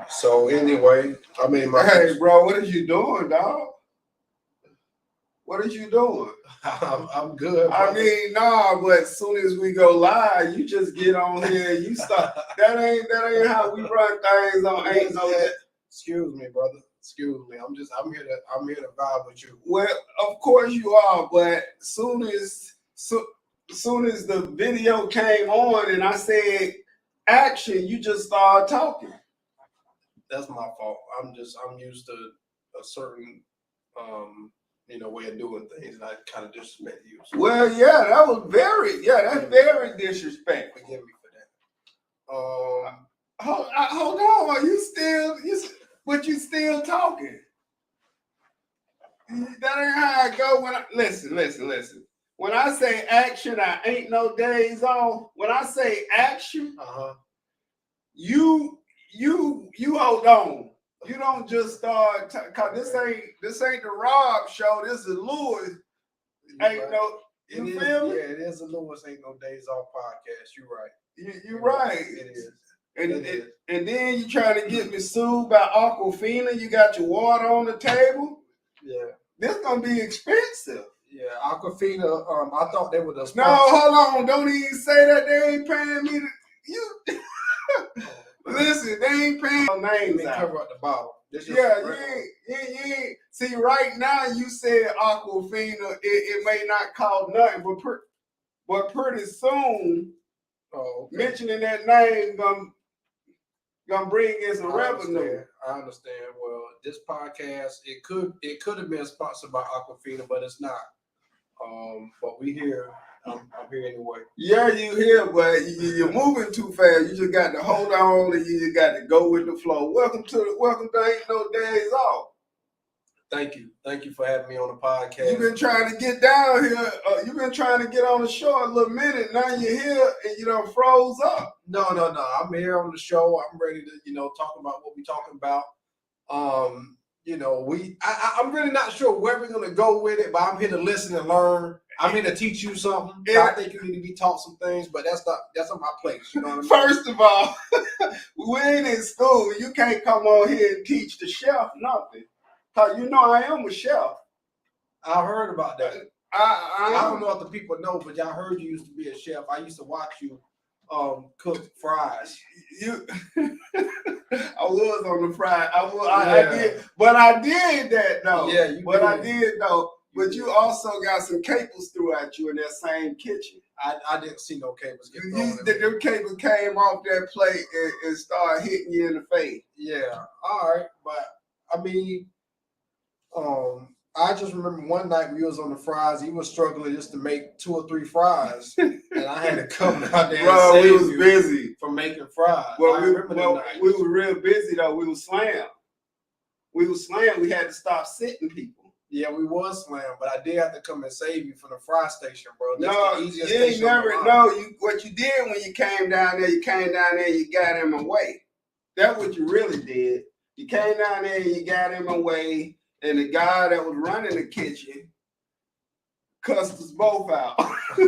So anyway, I mean, Hey, bro, what are you doing, dog? What are you doing? I'm good. I mean, nah, but as soon as we go live, you just get on here. You start. That ain't how we run things on. Ain't no that. Excuse me, brother. Excuse me. I'm here to vibe with you. Well, of course you are, but soon as the video came on and I said action, you just started talking. That's my fault. I'm used to a certain way of doing things, and I kind of disrespect you. So. Well, yeah, that's very disrespectful. Forgive me for that. Hold on, but you still talking. That ain't how I go when listen. When I say action, I ain't no days off. When I say action, you hold on. You don't just start cause this ain't the Rob show. This is Lewis. Ain't no. You feel me? Yeah, it is a Lewis Ain't No Dayz Off podcast. You're right. You're right. It is. And then you trying to get me sued by Aquafina. You got your water on the table. Yeah. This gonna be expensive. Yeah, Aquafina. I thought they were the sponsor. No, hold on. Don't even say that they ain't paying me. Listen, they ain't paying no names out. Cover up the bottle. Yeah, you ain't. See, right now you said Aquafina. It may not cost nothing, but pretty soon, mentioning that name gonna bring in some revenue. I understand. Well, this podcast it could have been sponsored by Aquafina, but it's not. But we here. I'm here anyway. Yeah, you here, but you're moving too fast. You just got to hold on, and you just got to go with the flow. Welcome to Ain't No Dayz Off. Thank you for having me on the podcast. You've been trying to get down here. You've been trying to get on the show a little minute. Now you're here, and you done froze up. No. I'm here on the show. I'm ready to talk about what we're talking about. I'm really not sure where we're gonna go with it, but I'm here to listen and learn. I'm here to teach you something. I think you need to be taught some things, but that's not my place. You know what I mean? First of all, we ain't in school. You can't come on here and teach the chef nothing. Cause I am a chef. I heard about that. I don't know if the people know, but y'all heard you used to be a chef. I used to watch you cook fries. I was on the fry. I did, but I did that though. Yeah, I did though. But you also got some cables throughout you in that same kitchen. I didn't see no cables get thrown. Them cables came off that plate and started hitting you in the face. Yeah. All right, but I mean, I just remember one night we was on the fries. He was struggling just to make 2 or 3 fries, and I had to come out there. Bro, and we was busy for making fries. Well, we were real busy though. We was slammed. We had to stop sitting people. Yeah, we was slammed, but I did have to come and save you from the fry station, bro. That's the easiest station. What you did when you came down there. You got in my way. That's what you really did. You came down there and you got in my way. And the guy that was running the kitchen cussed us both out. The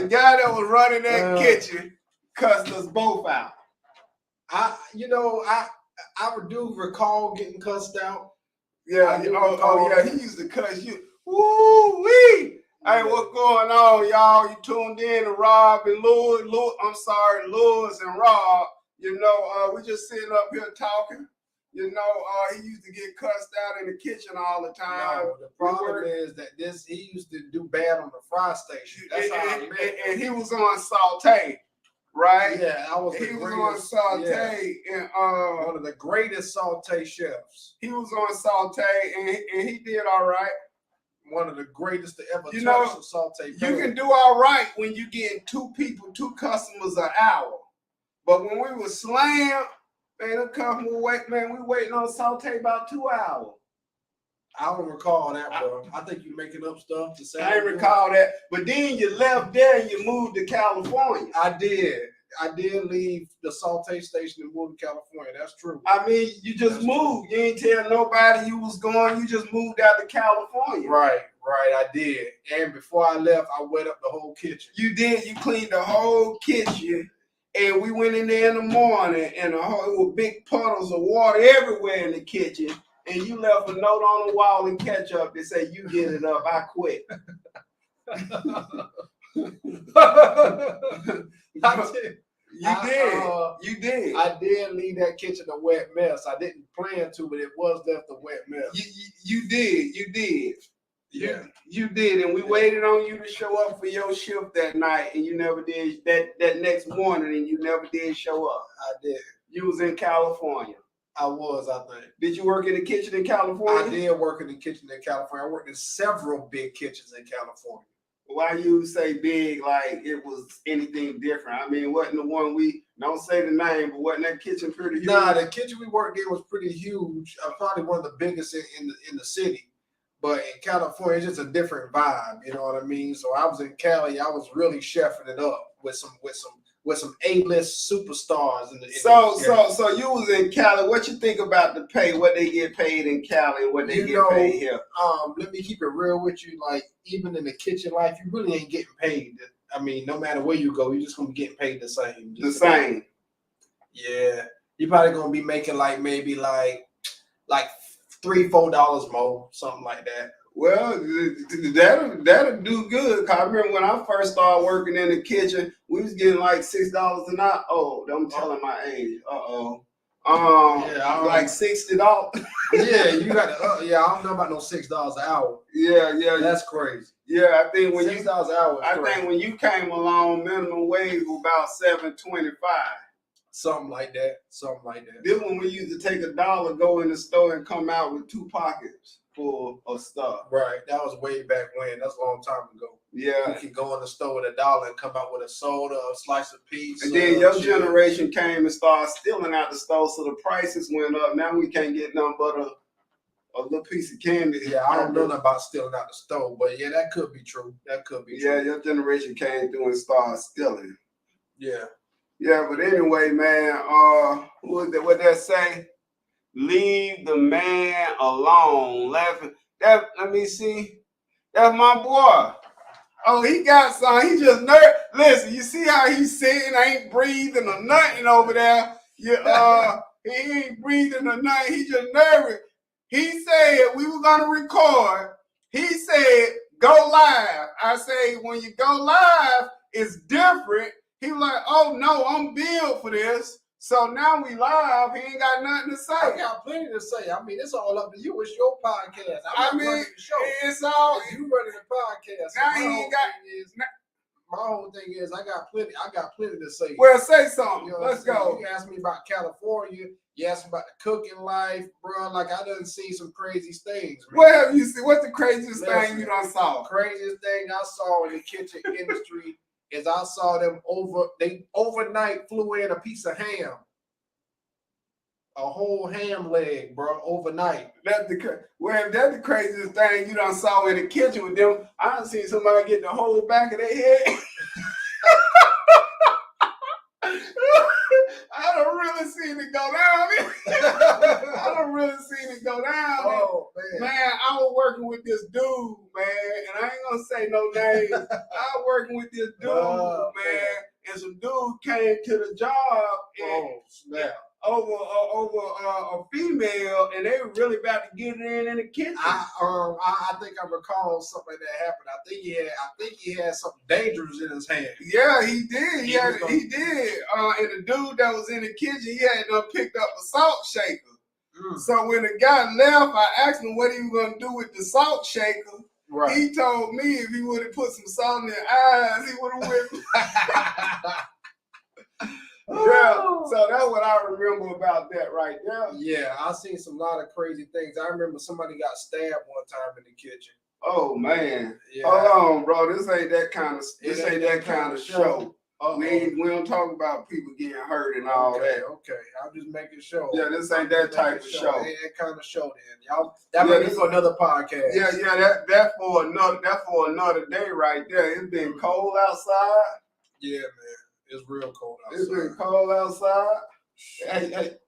guy that was running that kitchen cussed us both out. I do recall getting cussed out. Yeah. He used to cuss you. Woo-wee! Hey, what's going on, y'all? You tuned in to Rob and Lewis. Lewis and Rob. We just sitting up here talking. He used to get cussed out in the kitchen all the time. No, the problem is that he used to do bad on the fry station. That's how I met him. And he was on Saute, right? Yeah, he was on Saute, and one of the greatest Saute chefs. He was on Saute, and he did all right. One of the greatest to ever touch the Saute. You can do all right when you get 2 customers an hour, but when we were slammed. Man, we waiting on Saute about 2 hours. I don't recall that, bro. I think you're making up stuff to say. I ain't recall that. But then you left there and you moved to California. I did leave the Saute station and move to California. That's true. I mean, you just moved. You ain't tell nobody you was going. You just moved out to California. Right. I did. And before I left, I wet up the whole kitchen. You did. You cleaned the whole kitchen. And we went in there in the morning, and it was big puddles of water everywhere in the kitchen. And you left a note on the wall and ketchup that said, "You get it up, I quit." You did. I did leave that kitchen a wet mess. I didn't plan to, but it was left a wet mess. You did. Yeah. You did, and we waited on you to show up for your shift that night, and you never did. That next morning, and you never did show up. I did. You was in California. I was, I think. Did you work in the kitchen in California? I did work in the kitchen in California. I worked in several big kitchens in California. Why you say big like it was anything different? I mean, wasn't the one we don't say the name, but wasn't that kitchen pretty huge? Nah, the kitchen we worked in was pretty huge. Probably one of the biggest in the city. But in California, it's just a different vibe. You know what I mean? So I was in Cali. I was really chefing it up with some A-list superstars in the. So you was in Cali. What you think about the pay? What they get paid in Cali and what they get paid here? Let me keep it real with you. Like even in the kitchen life, you really ain't getting paid. I mean, no matter where you go, you're just gonna be getting paid the same. The same. Yeah, you're probably gonna be making like maybe like $3-4 more, something like that. Well, that'll do good. Cause I remember when I first started working in the kitchen, we was getting like $6 an hour. Oh, I'm telling my age. Like $60. Yeah, you got to. I don't know about no $6 an hour. Yeah, that's crazy. Yeah, I think when $6 an hour. I think when you came along, minimum wage was about $7.25. Something like that. This one we used to take $1, go in the store, and come out with 2 pockets full of stuff. Right. That was way back when. That's a long time ago. Yeah. You can go in the store with $1 and come out with a soda, a slice of pizza. And then your generation came and started stealing out the store, so the prices went up. Now we can't get nothing but a little piece of candy. Yeah, I don't know nothing about stealing out the store, but yeah, that could be true. Yeah, your generation came through and started stealing. Yeah. Yeah, but anyway, man, what that say? Leave the man alone. Laughing. Let me see. That's my boy. Oh, he got some. He just nervous. Listen, you see how he's sitting, ain't breathing or nothing over there. Yeah, he ain't breathing or nothing. He just nervous. He said we were gonna record. He said go live. I say when you go live, it's different. He was like, oh no, I'm billed for this. So now we live. He ain't got nothing to say. I got plenty to say. I mean, it's all up to you. It's your podcast. I'm running the show. It's all you running the podcast. Now he ain't got. My whole thing is I got plenty to say. Well, say something. You know, let's go. You asked me about California. You asked me about the cooking life, bro. Like I done seen some crazy things. Man. What have you seen? What's the craziest thing you done saw? Craziest thing I saw in the kitchen industry is I saw them overnight flew in a piece of ham. A whole ham leg, bro, overnight. That's the craziest thing you done saw in the kitchen with them. I done seen somebody get the whole back of their head. I done really seen it go down. Oh, man, I was working with this dude, man, and I ain't gonna say no names. I was working with this dude, man, and some dude came to the job and over a female, and they were really about to get it in the kitchen. I think I recall something like that happened. I think he had something dangerous in his hand. Yeah, he did. He did. And the dude that was in the kitchen, he had picked up a salt shaker. So when the guy left, I asked him what he was gonna do with the salt shaker. Right. He told me if he would have put some salt in their eyes, he would have went. Yeah, so that's what I remember about that right there. Yeah, I seen some lot of crazy things. I remember somebody got stabbed one time in the kitchen. Oh man, yeah. Hold on, bro. This ain't that kind of show. We don't talk about people getting hurt and all that. Okay, I'm just making sure. Yeah, this ain't that type of show. Ain't that kind of show, then, y'all. That might be for another podcast. Yeah, that for another day right there. It's been cold outside. Yeah, man. It's real cold outside. It's been cold outside.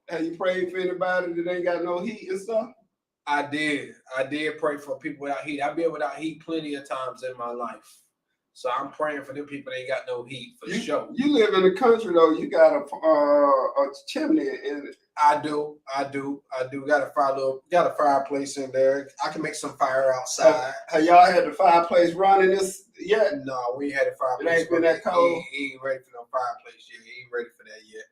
Have you prayed for anybody that ain't got no heat and stuff? I did pray for people without heat. I've been without heat plenty of times in my life. So I'm praying for them people. They ain't got no heat for sure. You live in the country though. You got a chimney in it. I do. Got a fireplace in there. I can make some fire outside. Have y'all had the fireplace running this yet? No, we ain't had a fireplace. It ain't been that cold. He ain't ready for no fireplace yet. He ain't ready for that yet.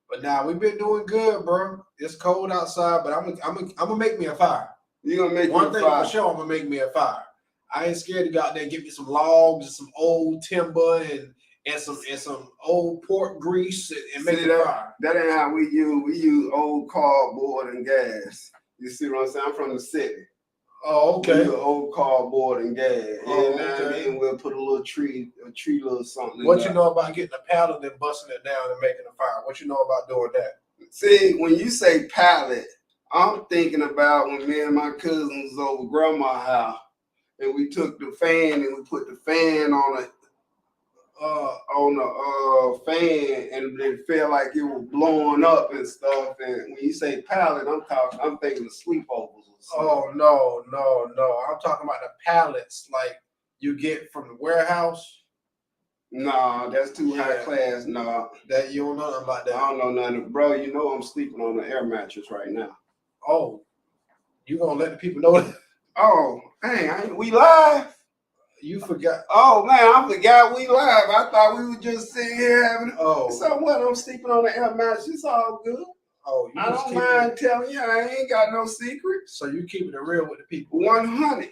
But now we've been doing good, bro. It's cold outside, but I'm gonna make me a fire. You gonna make one thing for sure? I'm gonna make me a fire. I ain't scared to go out there and get me some logs and some old timber and some old pork grease and make a fire. That ain't how we use. We use old cardboard and gas. You see what I'm saying? I'm from the city. Oh, okay. We use old cardboard and gas. Oh, and then we'll put a little tree little something. What you know about getting a pallet and busting it down and making a fire? What you know about doing that? See, when you say pallet, I'm thinking about when me and my cousins was over grandma's house and we took the fan and we put the fan on the fan and it felt like it was blowing up and stuff. And when you say pallet, I'm thinking of sleepovers. Oh no! I'm talking about the pallets like you get from the warehouse. Nah, that's too high class. Nah, that you don't know nothing about that. I don't know nothing, bro. You know I'm sleeping on an air mattress right now. Oh, you gonna let the people know that? Oh, dang, we live? You forgot. Oh man, I forgot we live. I thought we were just sitting here having. Oh, so what? I'm sleeping on an air mattress. It's all good. Oh, I don't mind telling you, I ain't got no secrets. So you keeping it real with the people. 100.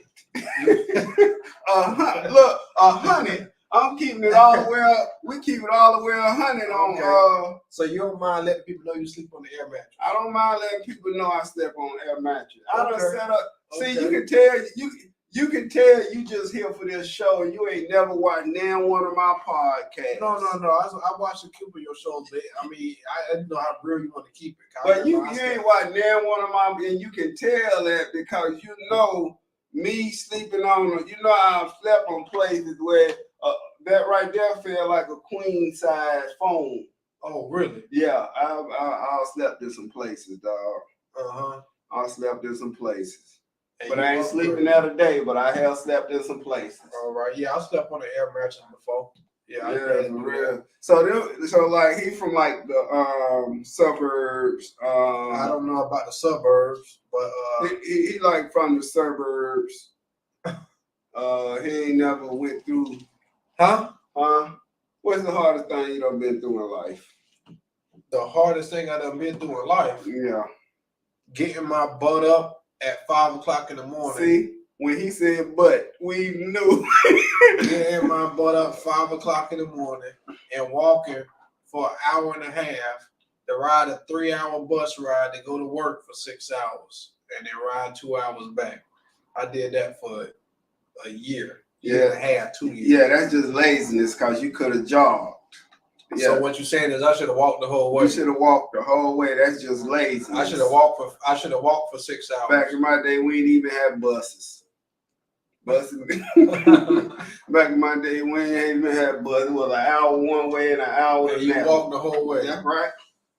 Look, 100. I'm keeping it all the way up. We keep it all the way 100 on. So you don't mind letting people know you sleep on the air mattress? I don't mind letting people know I sleep on an air mattress. I done set up. See, Okay. you can tell you can tell you just here for this show and you ain't never watched none one of my podcasts. No. I watched a few of your shows. I mean, I know how real you want to keep it. But you ain't watched none one of my, and you can tell that because you know me sleeping on. You know I've slept on places where that right there felt like a queen size phone. Oh, really? Yeah, I slept in some places, dog. I slept in some places. But I ain't sleeping there today, but I have slept in some places. All right. Yeah, I slept on an air mattress before. Yeah, for real. So like he from like the suburbs. I don't know about the suburbs, but he like from the suburbs. He ain't never went through. Huh? What's the hardest thing you done been through in life? The hardest thing I done been through in life? Yeah. Getting my butt up at 5 o'clock in the morning. See, when he said "but," we knew. Getting my butt up 5 o'clock in the morning and walking for an hour and a half to ride a 3-hour bus ride to go to work for 6 hours and then ride 2 hours back. I did that for a year and a half, 2 years. Yeah, that's just laziness because you could have jogged. Yeah. So what you're saying is I should have walked the whole way. You should have walked the whole way. That's just laziness. I should have walked for 6 hours. Back in my day, we didn't even have buses. Back in my day, we ain't even had buses. It was an hour one way and an hour and you walked the whole way. That's right.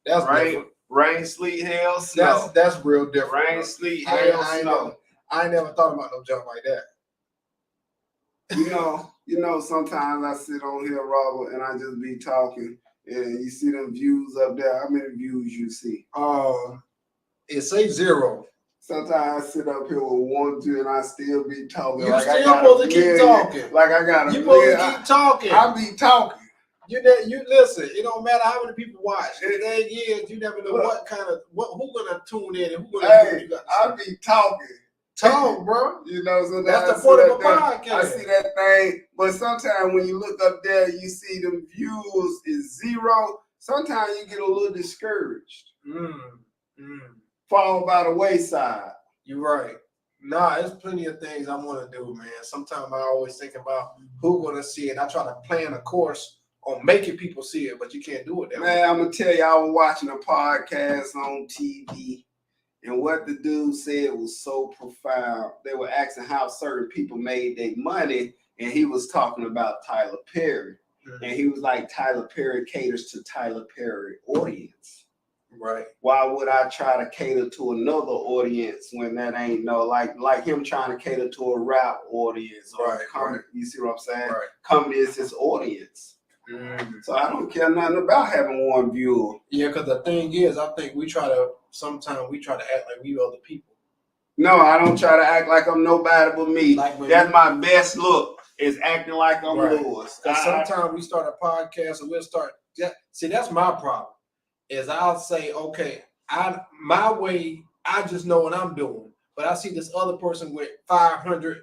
That's right. Rain, sleet, hail, snow. That's real different. Rain, sleet, hail, snow. I never thought about no junk like that. You know, sometimes I sit on here, Robert, and I just be talking, and you see them views up there. How many views you see? It say 0. Sometimes I sit up here with 1, 2, and I still be talking. You like still supposed to keep talking. Like I got You supposed to keep talking. I be talking. You listen. It don't matter how many people watch. The thing is, you never know who gonna tune in and who gonna hear what you got to say. I be talking. Talk, bro. You know, so that's the point of a podcast. I see that thing, but sometimes when you look up there, you see them views is 0. Sometimes you get a little discouraged. Fall by the wayside. You're right. Nah, there's plenty of things I want to do, man. Sometimes I always think about who gonna see it. I try to plan a course on making people see it, but you can't do it that way. Man, I'm gonna tell you, I was watching a podcast on TV. And what the dude said was so profound. They were asking how certain people made their money, and he was talking about Tyler Perry. And he was like, Tyler Perry caters to Tyler Perry audience. Right. Why would I try to cater to another audience when that ain't no like him trying to cater to a rap audience or comedy? Right. You see what I'm saying? Right. Comedy is his audience. So I don't care nothing about having one viewer. Yeah, because the thing is, I think sometimes we try to act like we other people. No, I don't try to act like I'm nobody but me. That's my best look, is acting like I'm yours. Because sometimes we start a podcast and we'll start. See, that's my problem. Is I'll say, okay, my way, I just know what I'm doing. But I see this other person with 500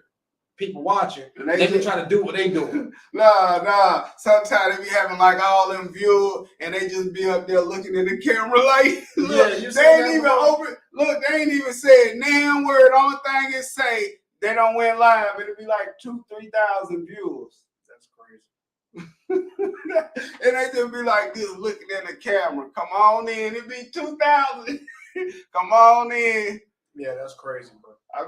people watching, and they just try to do what they doing. Nah. Sometimes they be having like all them viewers, and they just be up there looking in the camera like, look, they ain't even open. Look, they ain't even said damn word. Only thing is say they don't went live. It'll be like 2,000-3,000 viewers. That's crazy. And they just be like this, looking in the camera. Come on in. It be 2,000. Come on in. Yeah, that's crazy, bro. I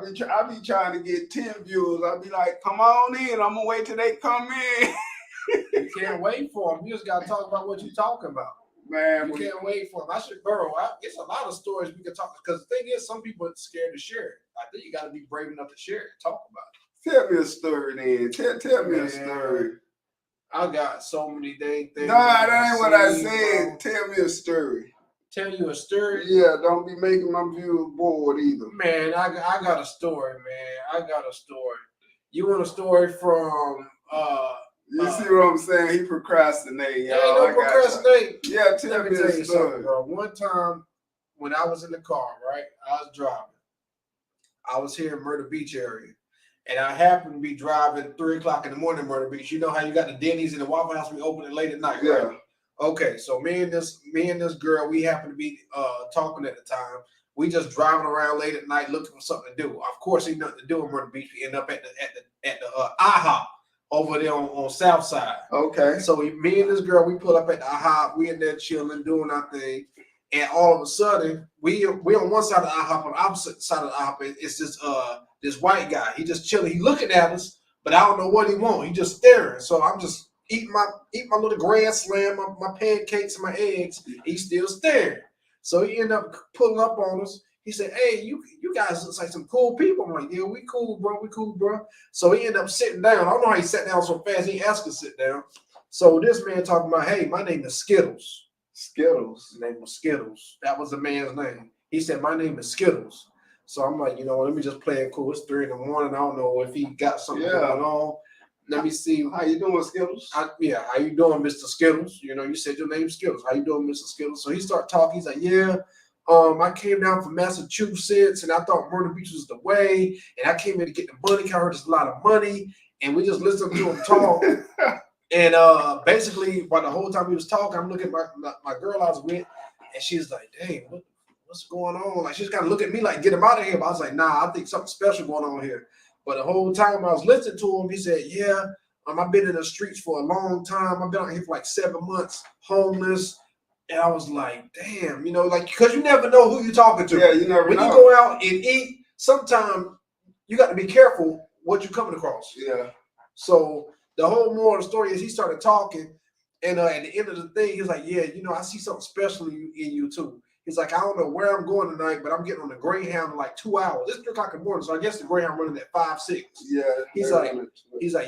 be trying to get 10 viewers. I be like, come on in. I'm gonna wait till they come in. You can't wait for them. You just gotta talk about what you're talking about. Man, you can't wait for them. It's a lot of stories we can talk. Because the thing is, some people are scared to share it. I think you gotta be brave enough to share it. Talk about it. Tell me a story, then. Tell me a story. I got so many things. Nah, that ain't what I said. Bro. Tell me a story. Tell you a story? Yeah, don't be making my viewers bored either. Man, I got a story, man. I got a story. You want a story from you see what I'm saying? He procrastinating, y'all. Ain't no procrastinating. Yeah, tell me a story. Bro. One time when I was in the car, right? I was driving. I was here in Myrtle Beach area. And I happened to be driving 3 o'clock in the morning in Myrtle Beach. You know how you got the Denny's and the Waffle House, we open it late at night, right? Yeah. Okay, so me and this girl, we happened to be talking at the time. We just driving around late at night looking for something to do. Of course, ain't nothing to do in Myrtle Beach. We end up at the IHOP over there on South Side. Okay. So me and this girl, we pull up at the IHOP. We in there chilling, doing our thing. And all of a sudden, we on one side of the IHOP. On the opposite side of the IHOP, it's this white guy. He just chilling. He looking at us, but I don't know what he want. He just staring. So I'm just eating my little grand slam, my pancakes and my eggs. He's still staring. So he ended up pulling up on us. He said, "Hey, you guys look like some cool people." I'm like, "Yeah, we cool, bro. So he ended up sitting down. I don't know how he sat down so fast. He asked us to sit down. So this man talking about, "Hey, my name is Skittles." Skittles. His name was Skittles. That was the man's name. He said, "My name is Skittles." So I'm like, let me just play it cool. It's 3 a.m. I don't know if he got something going on. Let me see. How you doing, Skittles? How you doing, Mr. Skittles? You said your name's Skittles. How you doing, Mr. Skittles? So he started talking. He's like, "Yeah, I came down from Massachusetts, and I thought Myrtle Beach was the way, and I came in to get the money. I heard there's a lot of money." And we just listened to him talk. And basically, while the whole time he was talking, I'm looking at my girl I was with, and she's like, "Dang, what's going on?" Like, she's kind of looking at me like, "Get him out of here." But I was like, "Nah, I think something special going on here." But the whole time I was listening to him, he said, "Yeah, I've been in the streets for a long time. I've been out here for like 7 months, homeless." And I was like, "Damn, because you never know who you're talking to." Yeah, you never know. When you go out and eat, sometimes you got to be careful what you're coming across. Yeah. So the whole moral of the story is he started talking, and at the end of the thing, he was like, "Yeah, I see something special in you too." He's like, "I don't know where I'm going tonight, but I'm getting on the Greyhound in like 2 hours. It's 3 o'clock in the morning, so I guess the Greyhound running at 5, 6. Yeah. He's like,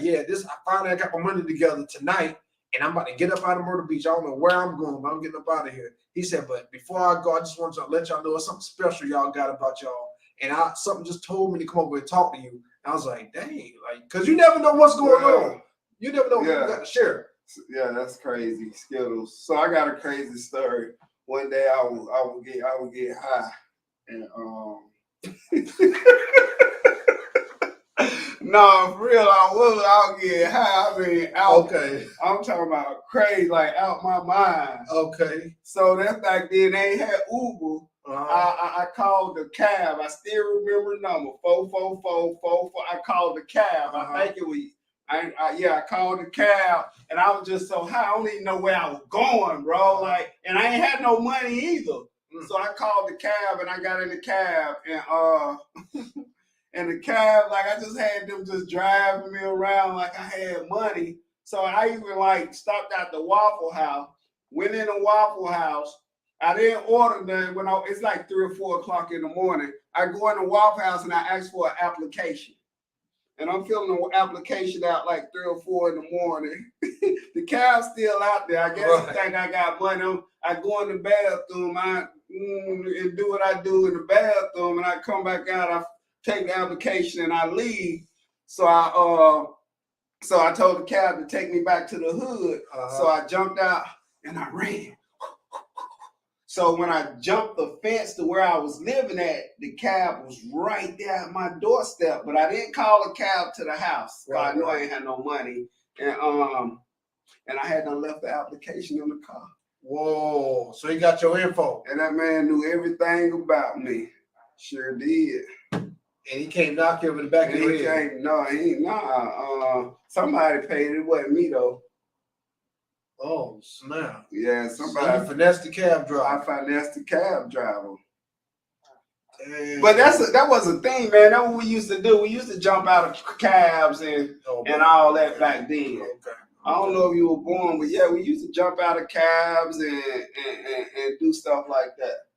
"Yeah, I got my money together tonight, and I'm about to get up out of Myrtle Beach. I don't know where I'm going, but I'm getting up out of here." He said, "But before I go, I just want to let y'all know it's something special y'all got about y'all. And something just told me to come over and talk to you." And I was like, "Dang, because you never know what's going on. You never know what you got to share." Yeah, that's crazy, Skittles. So I got a crazy story. One day I would get high, and no, for real, I'll get high. I mean, okay. I'm talking about crazy, like out my mind. Okay. So that's back then they ain't had Uber. I called the cab. I still remember the number 44444. I called the cab. I think it was. I called the cab, and I was just so high. I don't even know where I was going, bro. Like, and I ain't had no money either. So I called the cab, and I got in the cab, and and the cab, like, I just had them just driving me around like I had money. So I even like stopped at the Waffle House, went in the Waffle House, I didn't order none when it's like 3 or 4 o'clock in the morning. I go in the Waffle House and I ask for an application. And I'm filling the application out like 3 or 4 in the morning. The cab's still out there. I guess I think I got money. I go in the bathroom and do what I do in the bathroom, and I come back out. I take the application and I leave. So I told the cab to take me back to the hood. So I jumped out and I ran. So when I jumped the fence to where I was living at, the cab was right there at my doorstep. But I didn't call a cab to the house. Right, I knew I ain't had no money. And I had done left the application in the car. Whoa. So he got your info. And that man knew everything about me. Sure did. And he came knock you over the back of your head. Somebody paid it. It wasn't me though. Oh, snap. Yeah, somebody. So you finessed the cab driver. I finessed the cab driver. Damn. But that was a thing, man. That's what we used to do. We used to jump out of cabs and all that back then. Okay. I don't know if you were born, but yeah, we used to jump out of cabs and do stuff like that.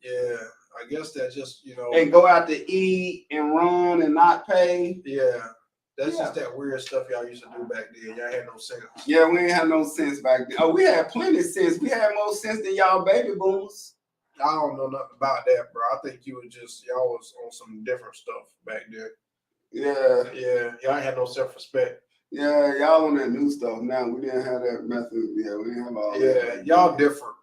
Yeah, I guess that's just, And go out to eat and run and not pay. Yeah. That's just that weird stuff y'all used to do back then. Y'all had no sense. Yeah, we ain't had no sense back then. Oh, we had plenty of sense. We had more sense than y'all baby boomers. I don't know nothing about that, bro. I think y'all was on some different stuff back then. Yeah. Yeah, y'all ain't had no self-respect. Yeah, y'all on that new stuff now. We didn't have that method. Yeah, we didn't have all that. Yeah, y'all different.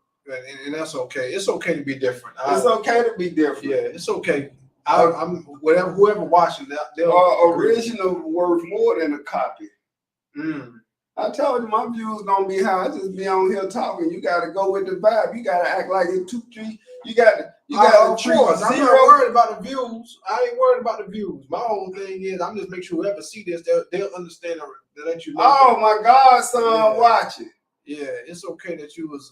And that's okay. It's okay to be different. It's okay to be different. Yeah, it's okay. I'm whoever watching that, original worth more than a copy. I told you my views gonna be high. I just be on here talking. You gotta go with the vibe. You gotta act like it's 2, 3. You gotta treat I'm zero. not worried about the views. I ain't worried about the views. My whole thing is I'm just make sure whoever see this, they'll understand they'll let you know. Oh my God, son, watch it. Yeah, it's okay that you was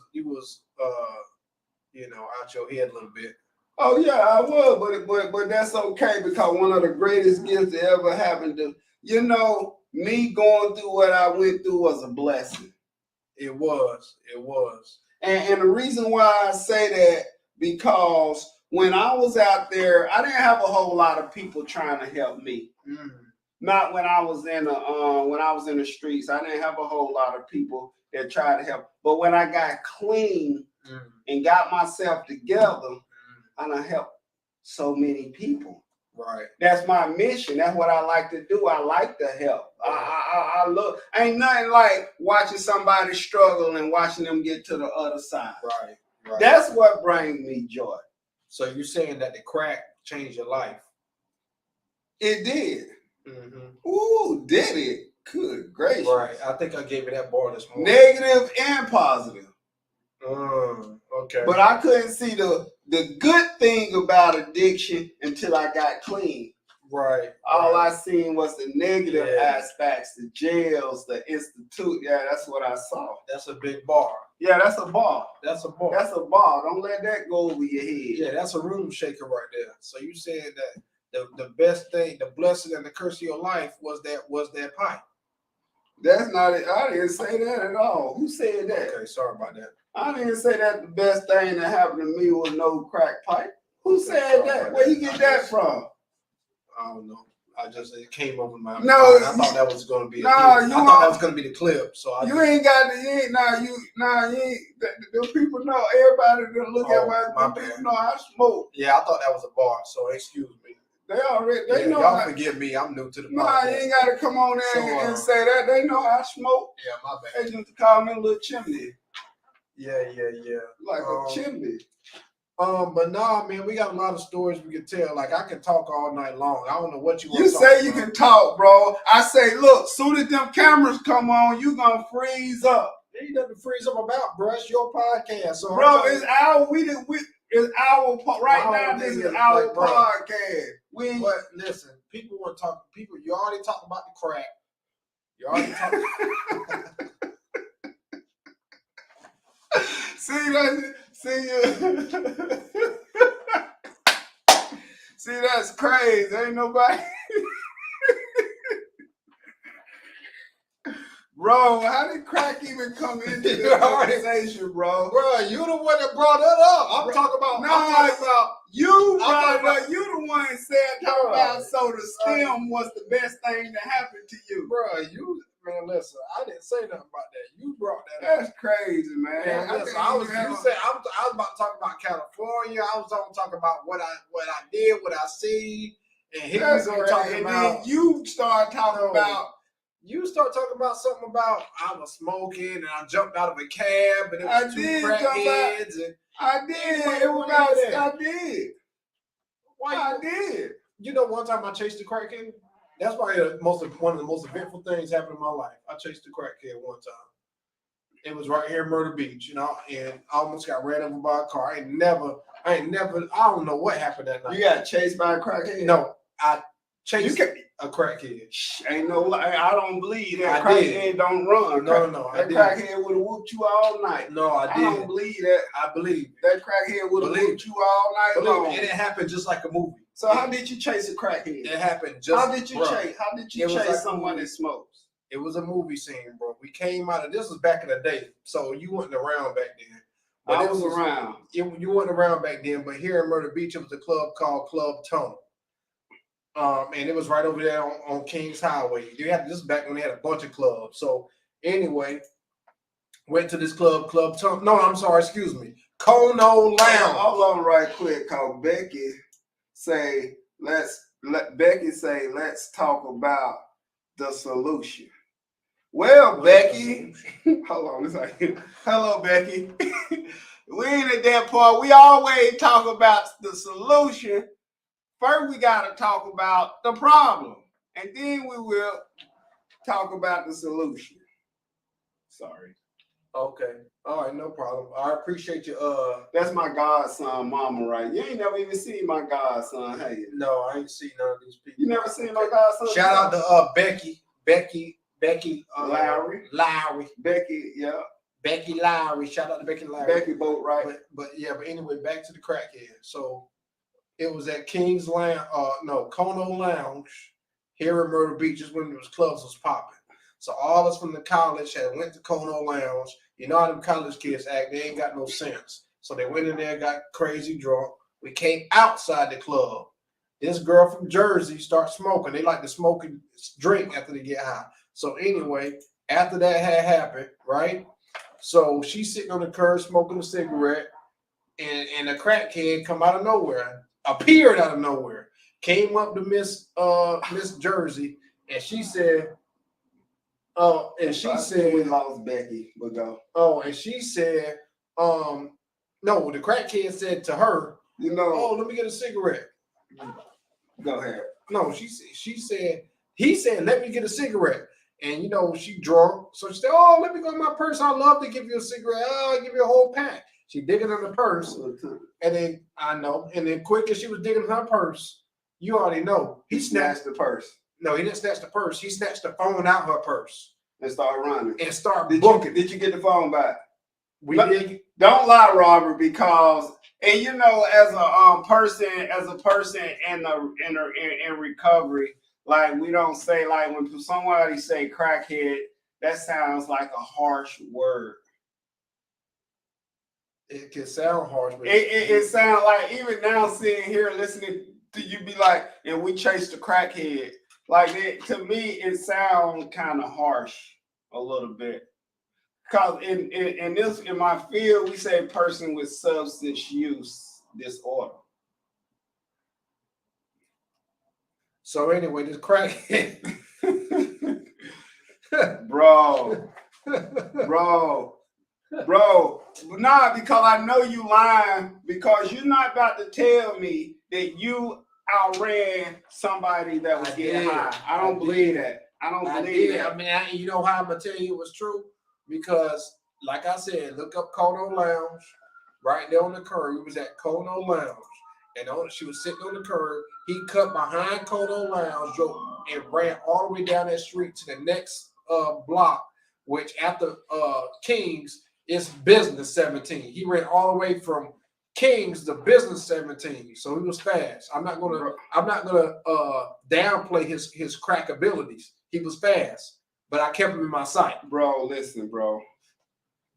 out your head a little bit. Oh yeah, I would, but that's okay because one of the greatest gifts that ever happened to me going through what I went through was a blessing. It was. And the reason why I say that because when I was out there, I didn't have a whole lot of people trying to help me. Not when I was in the streets. I didn't have a whole lot of people that tried to help. But when I got clean and got myself together, I done helped so many people. Right. That's my mission. That's what I like to do. I like to help. I look. Ain't nothing like watching somebody struggle and watching them get to the other side. Right. That's what brings me joy. So you're saying that the crack changed your life? It did. Ooh, did it? Good gracious. Right. I think I gave you that bar this morning. Negative and positive. Okay. But I couldn't see the good thing about addiction until I got clean. Right. All I seen was the negative aspects, the jails, the institute. Yeah, that's what I saw. That's a big bar. Yeah, that's a bar. That's a bar. That's a bar. Don't let that go over your head. Yeah, that's a room shaker right there. So you saying that the best thing, the blessing and the curse of your life was that pipe. That's not it. I didn't say that at all. Who said that? Okay, sorry about that. I didn't say that the best thing that happened to me was no crack pipe. Who said that? Where you get that from? I don't know. It came over my mind. No, I thought that was going to be. I thought that was going to be the clip. So the people know. Everybody that look at my people know I smoke. Yeah, I thought that was a bar. So excuse me. They know. Y'all forgive me. I'm new to the podcast. Nah, you ain't got to come on there and say that. They know I smoke. Yeah, my bad. They used to call me a little chimney. Yeah. Like a chimney. But nah, man, we got a lot of stories we can tell. Like I can talk all night long. I don't know what you want to talk say. About. You can talk, bro. I say, look, soon as them cameras come on, you gonna freeze up. There ain't nothing to freeze up about, bro. It's your podcast, so bro. It's our right now. This is our podcast. But listen, people want to talk. People, you already talked about the crack. You already talked. See, that's crazy. Ain't nobody. Bro, how did crack even come into the conversation, bro? Bro, you the one that brought it up. I'm talking about. No, I'm talking about. You brought it up. You the one said talking about so the stem was the best thing that happened to you. Bro, you man, listen. I didn't say nothing about that. You brought that up. That's crazy, man. I was about to talk about California. I was talking about what I did, what I see, and here you go talking about. Then you start talking about. You start talking about something about I was smoking and I jumped out of a cab and it was two crackheads. I did. Why I did? You know, one time I chased a crackhead. That's probably one of the most eventful things happened in my life. I chased a crackhead one time. It was right here in Myrtle Beach, you know, and I almost got ran over by a car. I don't know what happened that night. You got chased by a crackhead? No, I chased a crackhead. Ain't no lie. I don't believe that crackhead don't run. No. That crackhead would have whooped you all night. No, I didn't. I don't believe that. I believe that crackhead would have whooped you all night long. And it happened just like a movie. So how did you chase a crackhead? It happened just. How did you chase someone that smokes? It was a movie scene, bro. We came out of this was back in the day, so you wasn't around back then. But I was around. You wasn't around back then, but here in Myrtle Beach, it was a club called Club Tunnel. And it was right over there on Kings Highway. This is back when they had a bunch of clubs. So anyway, went to this club, Club Tunnel. No, I'm sorry, excuse me. Kono Lounge. Hold on right quick, cause Becky say, let's talk about the solution. Well, Becky, hold on a second. Hello, Becky. We ain't at that part. We always talk about the solution. First, we got to talk about the problem, and then we will talk about the solution. Sorry. Okay. All right, no problem. I appreciate you. That's my godson, mama, right? You ain't never even seen my godson, have you? No, I ain't seen none of these people. You never seen my godson? Shout out to Becky Lowry. Becky, yeah. Becky Lowry. Shout out to Becky Lowry. Becky boat, right? But anyway, back to the crackhead. So it was at Kono Lounge here in Myrtle Beach. Just when those clubs was popping. So all of us from the college had went to Kono Lounge. You know how them college kids act. They ain't got no sense. So they went in there, got crazy drunk. We came outside the club. This girl from Jersey started smoking. They like to smoke and drink after they get high. So anyway, after that had happened, right? So she's sitting on the curb smoking a cigarette, and a crackhead come out of nowhere, appeared out of nowhere, came up to Miss Jersey, and she said, we lost Becky, but go. Oh, and she said, no, the crackhead said to her, you know, oh, let me get a cigarette. Go ahead. No, he said, let me get a cigarette. And you know, she drunk. So she said, oh, let me go in my purse. I'd love to give you a cigarette. I'll give you a whole pack. She digging in the purse. And then quick as she was digging in her purse, you already know. He snatched the purse. No, he didn't snatch the purse. He snatched the phone out her purse. And started running. And started booking. Did you get the phone back? We did. Don't lie, Robert, because and you know, as a person in recovery, like we don't say, like when somebody say crackhead, that sounds like a harsh word. It can sound harsh, but it sounds like even now sitting here listening to you be like, and we chased the crackhead. Like it, to me, it sounds kind of harsh a little bit. Because in my field, we say person with substance use disorder. So anyway, this crackhead, bro, nah, because I know you lying, because you're not about to tell me that you outran somebody that was getting high. I don't believe that. I don't believe that. I mean, you know how I'm gonna tell you it was true? Because, like I said, look up Kono Lounge, right there on the curb. We was at Kono Lounge, and she was sitting on the curb. He cut behind Kono Lounge, drove and ran all the way down that street to the next block, which after Kings is Business 17. He ran all the way from Kings to Business 17, so he was fast. I'm not gonna downplay his crack abilities. He was fast, but I kept him in my sight. Bro, listen, bro.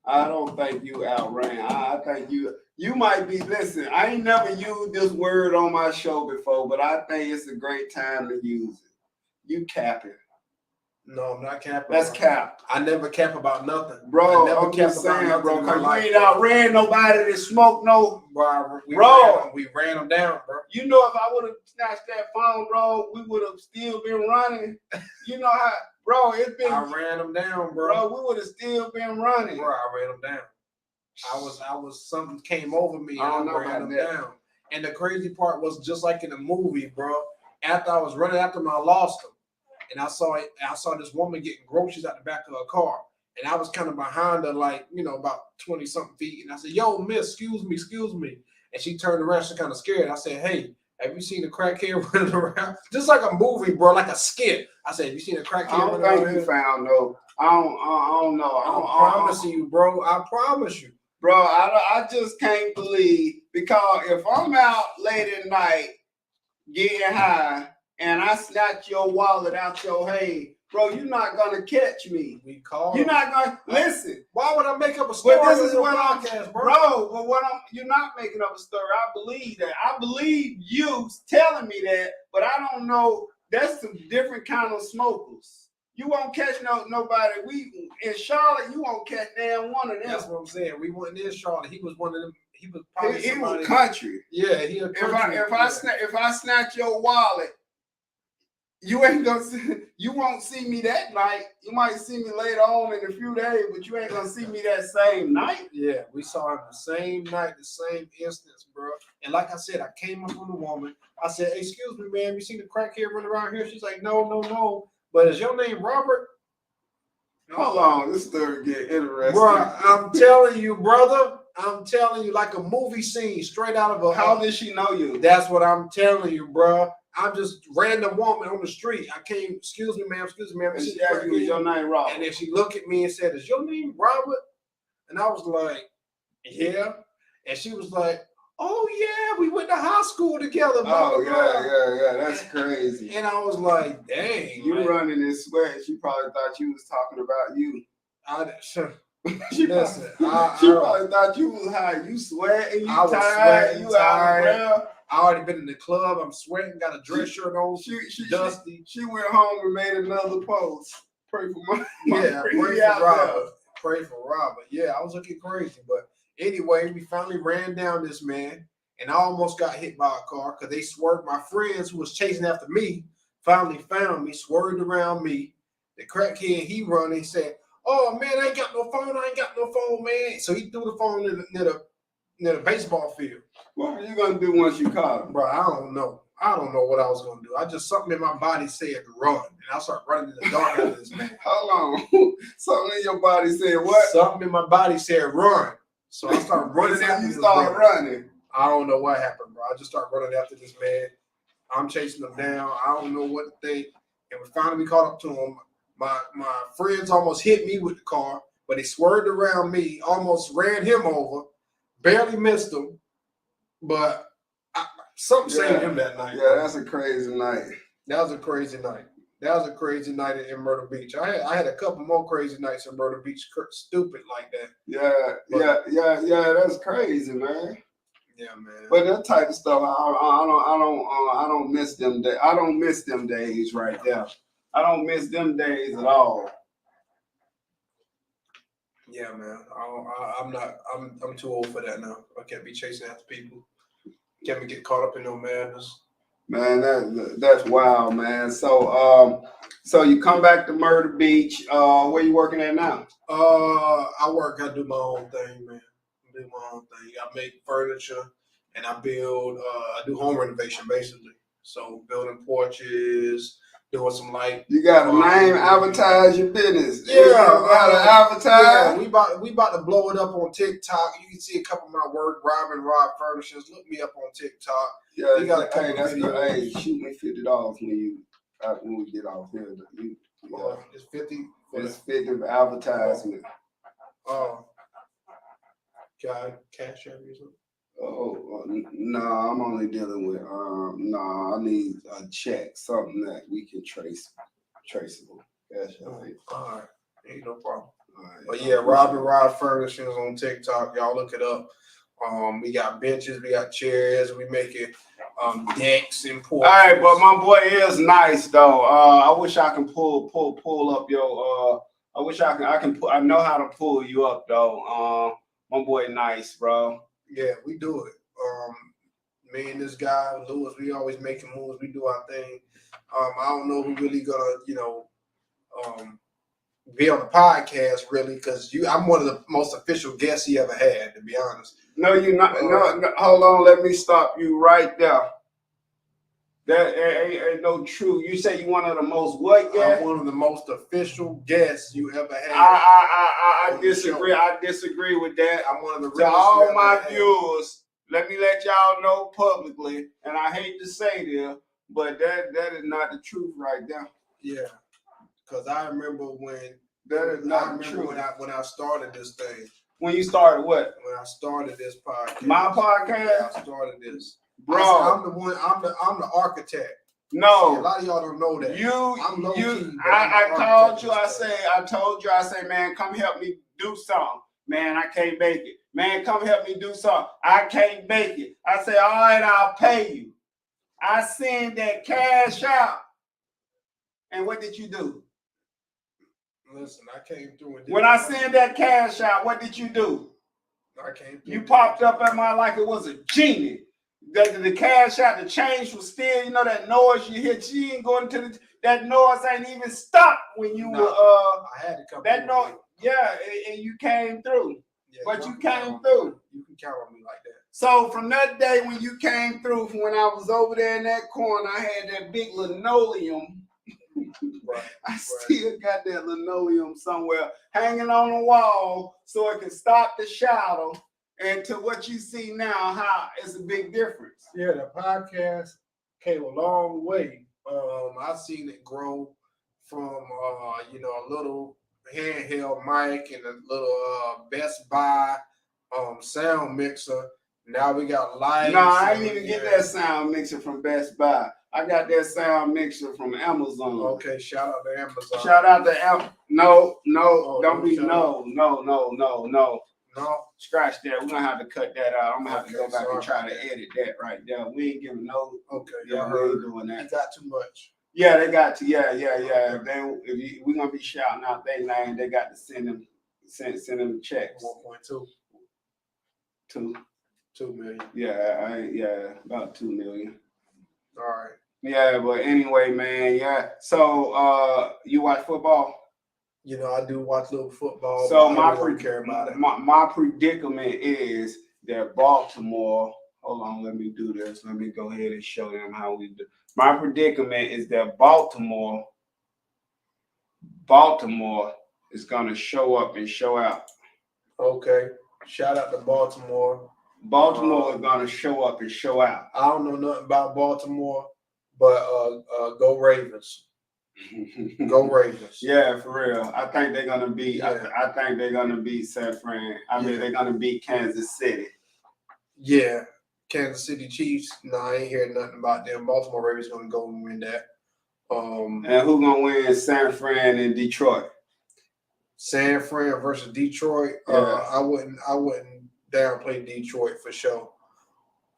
I don't think you outran. I think you might be. Listen, I ain't never used this word on my show before, but I think it's a great time to use it. You capping. No, I'm not capping. That's cap. I never cap about nothing, bro. I never I'm just saying, bro. Cause you ain't outran nobody that smoked no. Bro, we ran them down, bro. You know, if I would have snatched that phone, bro, we would have still been running. You know how, bro? It's been. I ran them down, bro. Bro, we would have still been running. Bro, I ran them down. I was something came over me and I ran them down. And the crazy part was just like in the movie, bro. After I was running after him, I lost him. And I saw this woman getting groceries out the back of her car. And I was kind of behind her, like, you know, about 20 something feet. And I said, yo, miss, excuse me. And she turned around, she's kind of scared. I said, hey, have you seen a crackhead running around? Just like a movie, bro, like a skit. I said, have you seen a crackhead running around? I don't think you found no. I don't know. I promise you, bro. I promise you. Bro, I just can't believe, because if I'm out late at night getting high and I snatch your wallet out your hand, bro, you're not gonna catch me. You're not gonna listen. Why would I make up a story? But this is what podcast, bro. But you're not making up a story. I believe that. I believe you telling me that, but I don't know. That's some different kind of smokers. You won't catch nobody. We in Charlotte, you won't catch damn one of them. That's what I'm saying. We wasn't in Charlotte. He was one of them. He was probably he was country. Yeah, he a country. If I snatch your wallet, you ain't gonna see. You won't see me that night. You might see me later on in a few days, but you ain't gonna see me that same night. Yeah, we saw him the same night, the same instance, bro. And like I said, I came up on the woman. I said, "Excuse me, ma'am, you see the crackhead running around here?" She's like, "No. But is your name Robert?" Hold on, this story get interesting. Bro, I'm telling you, brother. I'm telling you, like a movie scene straight out of a. How did she know you? That's what I'm telling you, bro. I'm just random woman on the street. I came, excuse me, ma'am. And she asked you, is your name Robert? And then she looked at me and said, is your name Robert? And I was like, yeah. And she was like, oh, yeah, we went to high school together. Yeah. That's crazy. And I was like, dang. You running this sweat. She probably thought you was talking about you. She probably thought you was high. You sweating, you tired, you tired. I already been in the club. I'm sweating. Got a dress shirt on. Dusty. She went home and made another post. Pray for Pray for Robert. Yeah, I was looking crazy, but anyway, we finally ran down this man, and I almost got hit by a car because they swerved. My friends who was chasing after me finally found me, swerved around me. The crackhead, he run. He said, "Oh man, I ain't got no phone, man." So he threw the phone near the baseball field. What were you gonna do once you caught him? Bro, I don't know what I was gonna do. I just something in my body said run, and I started running in the dark after this man. How long? Something in your body said what? Something in my body said run. So I started running after this man. Running. I don't know what happened, bro. I just started running after this man. I'm chasing him down. I don't know what to think. And we finally caught up to him. My friends almost hit me with the car, but they swerved around me, almost ran him over, barely missed him. But something saved him that night. Yeah, that's a crazy night. That was a crazy night. That was a crazy night in Myrtle Beach. I had a couple more crazy nights in Myrtle Beach, stupid like that. Yeah. That's crazy, man. Yeah, man. But that type of stuff, I don't miss them days. I don't miss them days right there. I don't miss them days at all. Yeah, man. I'm too old for that now. I can't be chasing after people. Can't be get caught up in no madness. Man, that's wild, man. So you come back to Myrtle Beach. Where you working at now? I do my own thing, man. I do my own thing. I make furniture and I build. I do home renovation basically. So building porches, doing some like. You got a name, advertise your business. Yeah, you got to advertise. Yeah, we about to blow it up on TikTok. You can see a couple of my work, Rob Furnishings. Look me up on TikTok. Yeah, we got a couple of videos. Hey, shoot me $50 when we get off here. It's 50. It's 50 advertisement. Oh, cash app or something? Oh no, I'm only dealing with I need a check, something that we can traceable. Cash out. All right, ain't no problem. All right. But yeah, Robbie Rod Furnishings on TikTok. Y'all look it up. We got benches, we got chairs, we make it decks and porches. All right, but my boy is nice though. I wish I can pull up your I wish I can I know how to pull you up though. My boy nice, bro. Yeah, we do it. Me and this guy, Lewis, we always making moves, we do our thing. I don't know who really gonna, be on the podcast really, because I'm one of the most official guests he ever had, to be honest. No, you're not. No, hold on. Let me stop you right there. That ain't no true. You say you one of the most what? Yeah, I'm one of the most official guests you ever had. I disagree. I disagree with that. I'm one of the to all my viewers. Let me let y'all know publicly, and I hate to say this, but that is not the truth right there. Yeah, because I remember when that is not true. When I started this thing. When you started what? When I started this podcast. My podcast. Yeah, I started this. Bro, I'm the one. I'm the architect. No, see, a lot of y'all don't know that. I called you. I told you. I say, man, come help me do something. Man, I can't make it. Man, come help me do something. I can't make it. I say, all right, I'll pay you. I send that cash out. And what did you do? Listen, I came through. When I send that cash out, what did you do? I came through. You popped up at my like it was a genie. The cash out, the change was still, that noise you hear. She ain't going to that noise ain't even stopped when you were. I had to come. That noise, yeah, and you came through. Yeah, but you came through. You can count on me like that. So from that day when you came through, from when I was over there in that corner, I had that big linoleum. Right, I still got that linoleum somewhere hanging on the wall so it can stop the shadow. And to what you see now, how it's a big difference. Yeah, the podcast came a long way. I've seen it grow from a little handheld mic and a little Best Buy sound mixer. Now we got lights. No, I didn't even get that sound mixer from Best Buy. I got that sound mixer from Amazon. Okay, shout out to Amazon. Shout out to Amazon. No, don't be no. No, scratch that. We're gonna have to cut that out. I'm gonna have to go back and try to edit that right there. We ain't giving no. Okay, yeah, we ain't doing that. You got too much. Yeah, they got to. Yeah. We're gonna be shouting out their name. They got to send them checks. 1.2. 2 million. Yeah, about 2 million. All right. Yeah, but anyway, man. Yeah. So, you watch football? I do watch a little football. So my predicament is that Baltimore. Hold on, let me do this. Let me go ahead and show them how we do. My predicament is that Baltimore is gonna show up and show out. Okay. Shout out to Baltimore. Baltimore is gonna show up and show out. I don't know nothing about Baltimore, but go Ravens. Go Ravens. Yeah, for real. I think they're gonna be. Yeah. I think they're gonna beat San Fran. Mean, they're gonna beat Kansas City. Yeah, Kansas City Chiefs. No, I ain't hearing nothing about them. Baltimore Ravens gonna go and win that. And who gonna win? San Fran and Detroit. San Fran versus Detroit. Yeah. I wouldn't downplay Detroit for sure.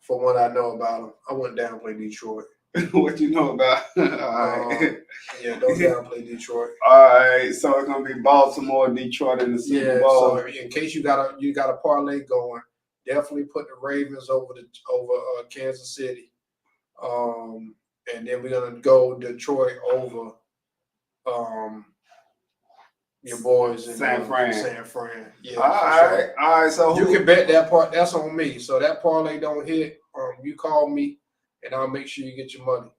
For what I know about them, I wouldn't downplay Detroit. What you know about? All right. Yeah, don't downplay Detroit. All right, so it's gonna be Baltimore, Detroit in the Super Bowl. So in case you got a parlay going, definitely put the Ravens over Kansas City, and then we're gonna go Detroit over your boys in San Fran. Yeah. All right. So you can bet that part. That's on me. So that parlay don't hit. You call me, and I'll make sure you get your money.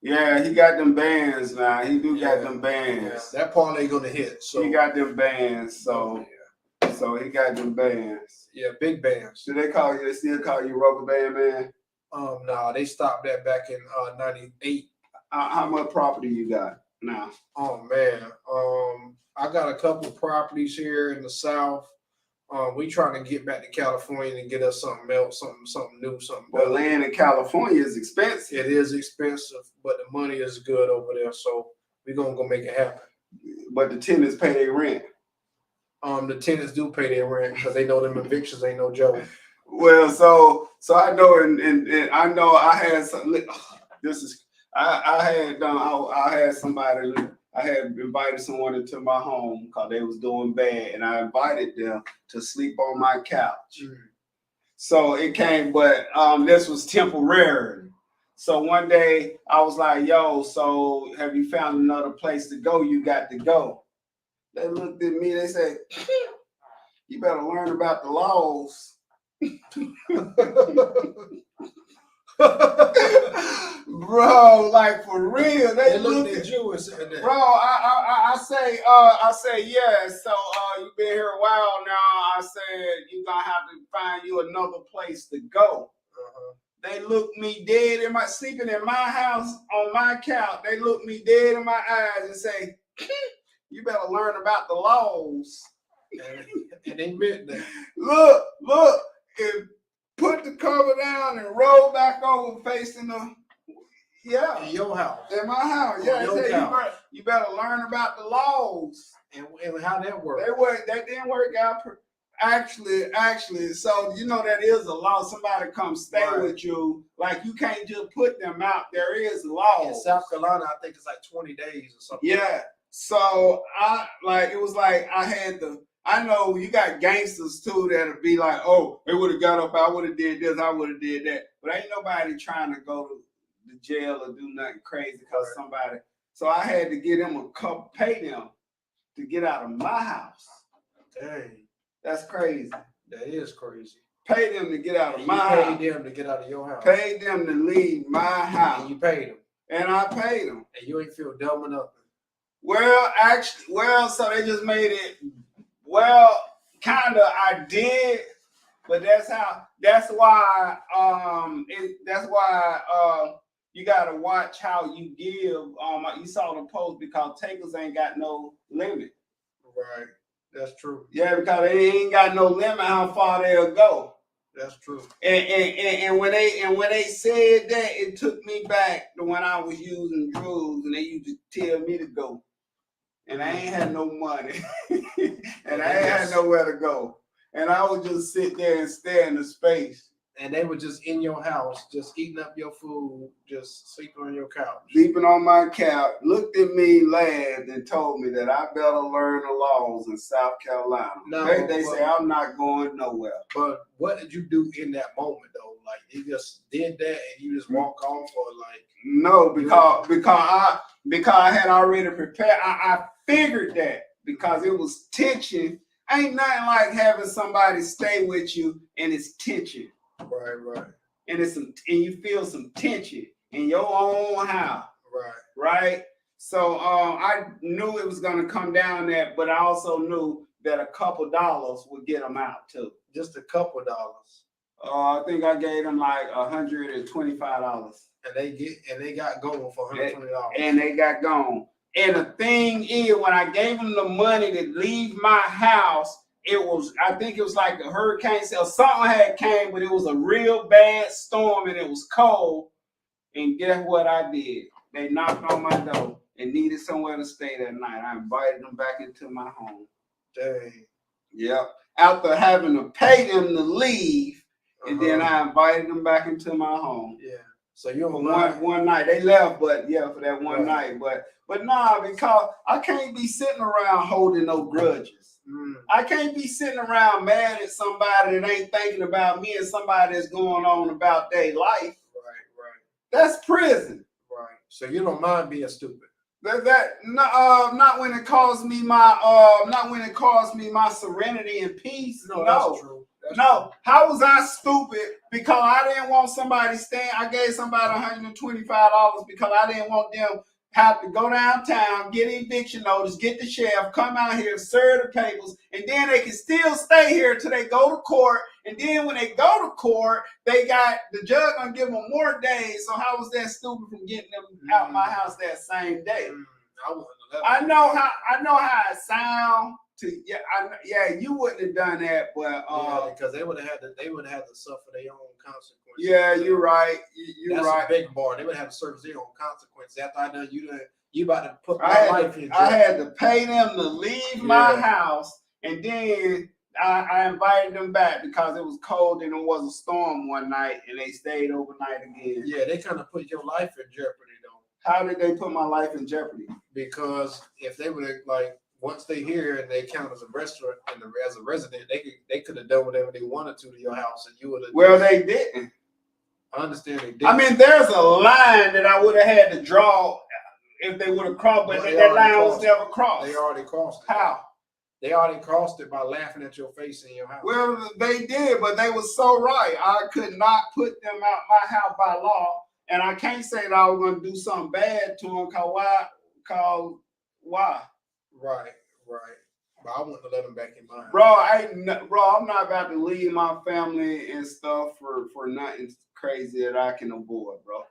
Yeah, he got them bands now. He got them bands. Yeah. That parlay gonna hit. So he got them bands. So he got them bands. Yeah, big bands. Do they still call you Rubber Band Man? No, they stopped that back in '98. How much property you got now? Oh man, I got a couple properties here in the South. We trying to get back to California and get us something else, something new, something But better. land in California is expensive. It is expensive, but the money is good over there, so we're gonna go make it happen. But the tenants pay their rent. The tenants do pay their rent because they know them evictions ain't no joke. Well, so I know, and I know I had some. This is I had somebody. I had invited someone into my home because they was doing bad, and I invited them to sleep on my couch. Mm. So it came, but this was temporary. So one day I was like, "Yo, so have you found another place to go? You got to go." They looked at me. They said, "You better learn about the laws." Bro, like for real, they looked at you and said that. Bro, I say yes. So you've been here a while now. I said you're gonna have to find you another place to go. They looked me dead in my sleeping in my house on my couch. They looked me dead in my eyes and say, "You better learn about the laws." And they meant that. Look, and put the cover down and roll back over facing the in your house. In my house. Yeah, they said you better learn about the laws. And how that worked. That didn't work out. Actually, so you know that is a law. Somebody come stay with you. Like you can't just put them out. There is law. In South Carolina, I think it's like 20 days or something. Yeah. So it was like I had to. I know you got gangsters too that'll be like, oh, they would have got up, I would have did this, I would have did that. But ain't nobody trying to go to the jail or do nothing crazy because somebody. So I had to get them pay them to get out of my house. Dang. That's crazy. That is crazy. Pay them to get out of my house. Paid them to get out of your house. Paid them to leave my house. And you paid them. And I paid them. And you ain't feel dumb or nothing. Well, so they just made it. Well, kind of I did, but that's why you gotta watch how you give. You saw the post because takers ain't got no limit. Right, that's true. Yeah, because they ain't got no limit how far they'll go. That's true. And when they said that, it took me back to when I was using drugs and they used to tell me to go. And I ain't had no money. And I ain't had nowhere to go. And I would just sit there and stare into space. And they were just in your house, just eating up your food, just sleeping on your couch. Sleeping on my couch, looked at me, laughed, and told me that I better learn the laws in South Carolina. No, they say I'm not going nowhere. But what did you do in that moment, though? Like, you just did that and you just walk off, or like? No, because I had already prepared. I figured that because it was tension. Ain't nothing like having somebody stay with you and it's tension. Right. And and you feel some tension in your own house. Right. So I knew it was gonna come down that, but I also knew that a couple dollars would get them out too. Just a couple dollars. I think I gave them like $125. And they got going for $120. And they got gone. And the thing is, when I gave them the money to leave my house, I think it was like a hurricane or something had came, but it was a real bad storm and it was cold. And guess what I did? They knocked on my door and needed somewhere to stay that night. I invited them back into my home. Dang. Yep. After having to pay them to leave, and then I invited them back into my home. Yeah. So you one night they left, but yeah, for that one night. But nah, because I can't be sitting around holding no grudges. I can't be sitting around mad at somebody that ain't thinking about me and somebody that's going on about their life. Right. That's prison. Right. So you don't mind being stupid. Not when it costs me my serenity and peace. No, that's true. True. How was I stupid? Because I didn't want somebody I gave somebody $125 because I didn't want them have to go downtown, get an eviction notice, get the sheriff, come out here, serve the papers, and then they can still stay here till they go to court. And then when they go to court, the judge gonna give them more days. So how was that stupid from getting them out my house that same day? I know how it sounds Yeah, you wouldn't have done that, but because they would have had to suffer their own consequences. Yeah, you're right. You're That's right. a big bar. They would have to serve their own consequences. After I done, you about to put my life in jail. I had to pay them to leave my house, and then I invited them back because it was cold and it was a storm one night, and they stayed overnight again. Yeah, they kind of put your life in jeopardy, though. How did they put my life in jeopardy? Because if they would have, like, once they here and they count as a restaurant and as a resident, they could have done whatever they wanted to your house, and you would have. Well, they didn't. I understand they did. I mean, there's a line that I would have had to draw if they would have crossed, but that line was never crossed. They already crossed it. How? They already crossed it by laughing at your face in your house. Well, they did, but they were so right. I could not put them out my house by law, and I can't say that I was going to do something bad to them. Cause why? Right. But I wouldn't have let them back in my house. Bro, I'm not about to leave my family and stuff for nothing crazy that I can avoid, bro.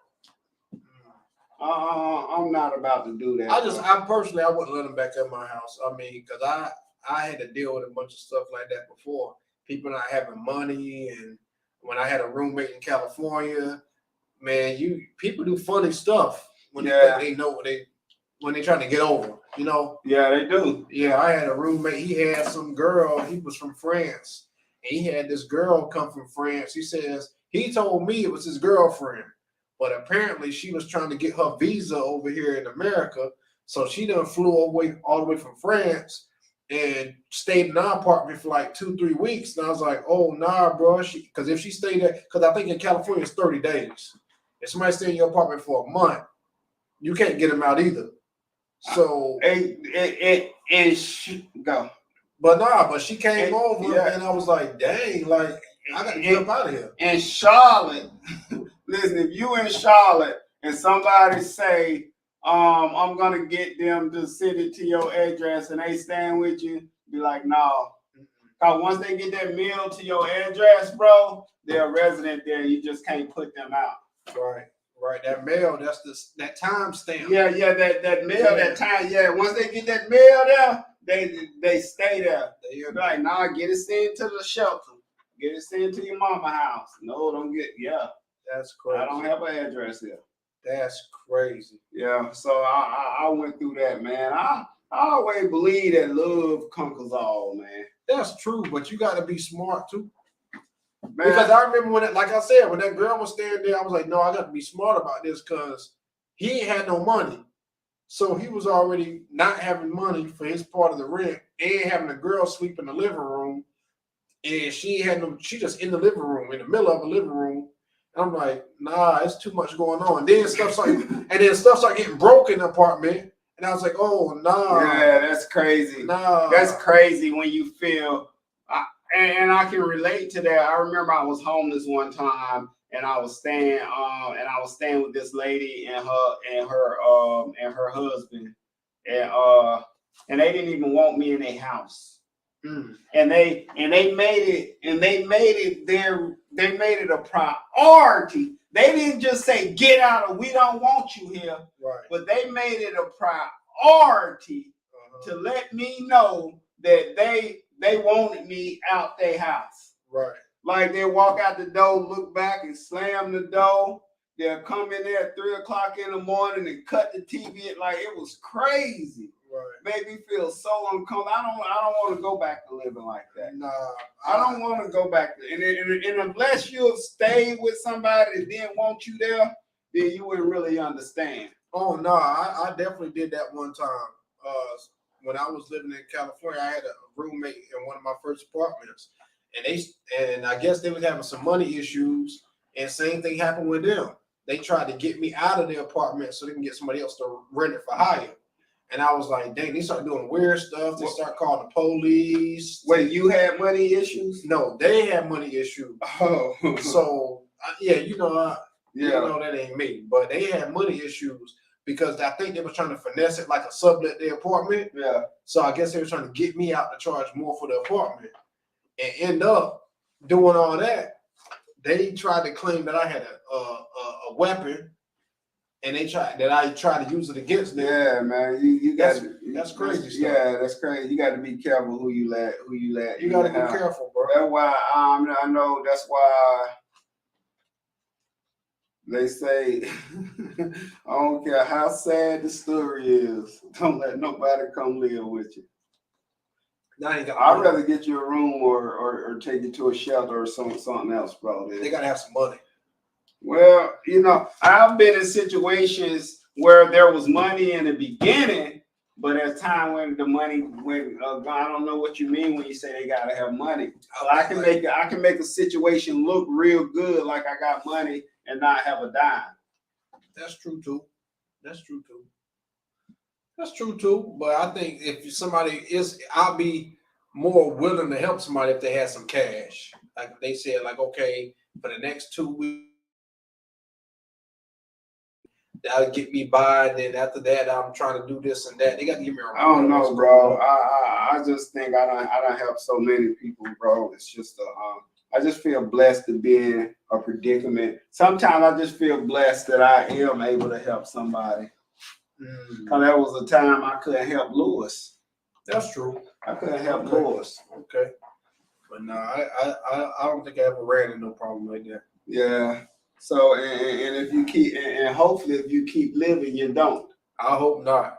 I'm not about to do that. I personally wouldn't let them back in my house. I mean, because I had to deal with a bunch of stuff like that before. People not having money, and when I had a roommate in California, man, people do funny stuff when they know when they trying to get over, you know. Yeah, they do. Yeah, I had a roommate. He had some girl. He was from France, and he had this girl come from France. He told me it was his girlfriend. But apparently she was trying to get her visa over here in America. So she done flew all the way from France and stayed in our apartment for like 2-3 weeks. And I was like, oh, nah, bro. Because if she stayed there, because I think in California it's 30 days. If somebody stay in your apartment for a month, you can't get them out either. So. Go. But she came over and I was like, dang, like, I got to get up out of here. In Charlotte. Listen, if you in Charlotte and somebody say, I'm gonna get them to send it to your address and they stand with you, be like, no. Cause once they get that mail to your address, bro, they're a resident there. You just can't put them out. Right. That mail, that's that time stamp. Yeah, that mail, that time. Yeah, once they get that mail there, they stay there. Be like, nah, get it sent to the shelter. Get it sent to your mama house. No, don't get That's crazy. I don't have an address here. That's crazy. Yeah, so I went through that, man. I always believe that love conquers all, man. That's true, but you got to be smart too. Man. Because I remember when that girl was standing there, I was like, no, I got to be smart about this because he ain't had no money. So he was already not having money for his part of the rent and having a girl sleep in the living room. And she just in the living room, in the middle of the living room. I'm like, nah, it's too much going on. And then stuff started getting broke in the apartment. And I was like, oh, nah. Yeah, that's crazy. Nah. That's crazy when you feel, and I can relate to that. I remember I was homeless one time and I was staying with this lady and her husband. And they didn't even want me in their house. And they made it a priority. They didn't just say get out or we don't want you here, right? But they made it a priority to let me know that they wanted me out their house. Right. Like they walk out the door, look back and slam the door. They'll come in there at 3:00 in the morning and cut the TV. Like it was crazy. Right. Made me feel so uncomfortable. I don't want to go back to living like that. Nah, I don't want to go back to, and unless you have stayed with somebody that didn't want you there, then you wouldn't really understand. Oh no, I definitely did that one time. When I was living in California, I had a roommate in one of my first apartments, and I guess they was having some money issues, and same thing happened with them. They tried to get me out of their apartment so they can get somebody else to rent it for hire. And I was like, dang, they start doing weird stuff. They start calling the police. Wait, you had money issues? No, they had money issues. Oh. So, you know that ain't me. But they had money issues because I think they were trying to finesse it like a sublet their apartment. Yeah. So I guess they were trying to get me out to charge more for the apartment. And end up doing all that. They tried to claim that I had a weapon. and I try to use it against them. Yeah, man, you got that's crazy stuff. Yeah, that's crazy. You got to be careful who you let. You got to be careful, bro. That's why I know. That's why they say I don't care how sad the story is. Don't let nobody come live with you. I'd rather get you a room or take you to a shelter or something else, bro. They gotta have some money. Well, you know, I've been in situations where there was money in the beginning, but at a time when the money went, I don't know what you mean when you say they gotta have money. I can make a situation look real good, like I got money and not have a dime. That's true too. That's true too. That's true too. But I think if somebody I'll be more willing to help somebody if they had some cash. Like they said, like, okay, for the next 2 weeks, that'll get me by. And then after that, I'm trying to do this and that. They got to give me a. I don't know, bro. I just think I don't help so many people, bro. It's just I just feel blessed to be in a predicament. Sometimes I just feel blessed that I am able to help somebody. Because there was a time I couldn't help Lewis. That's true. I couldn't help Lewis. Okay. But no, I don't think I ever ran into no problem like that. Yeah. So and if you keep and hopefully if you keep living, you don't. I hope not.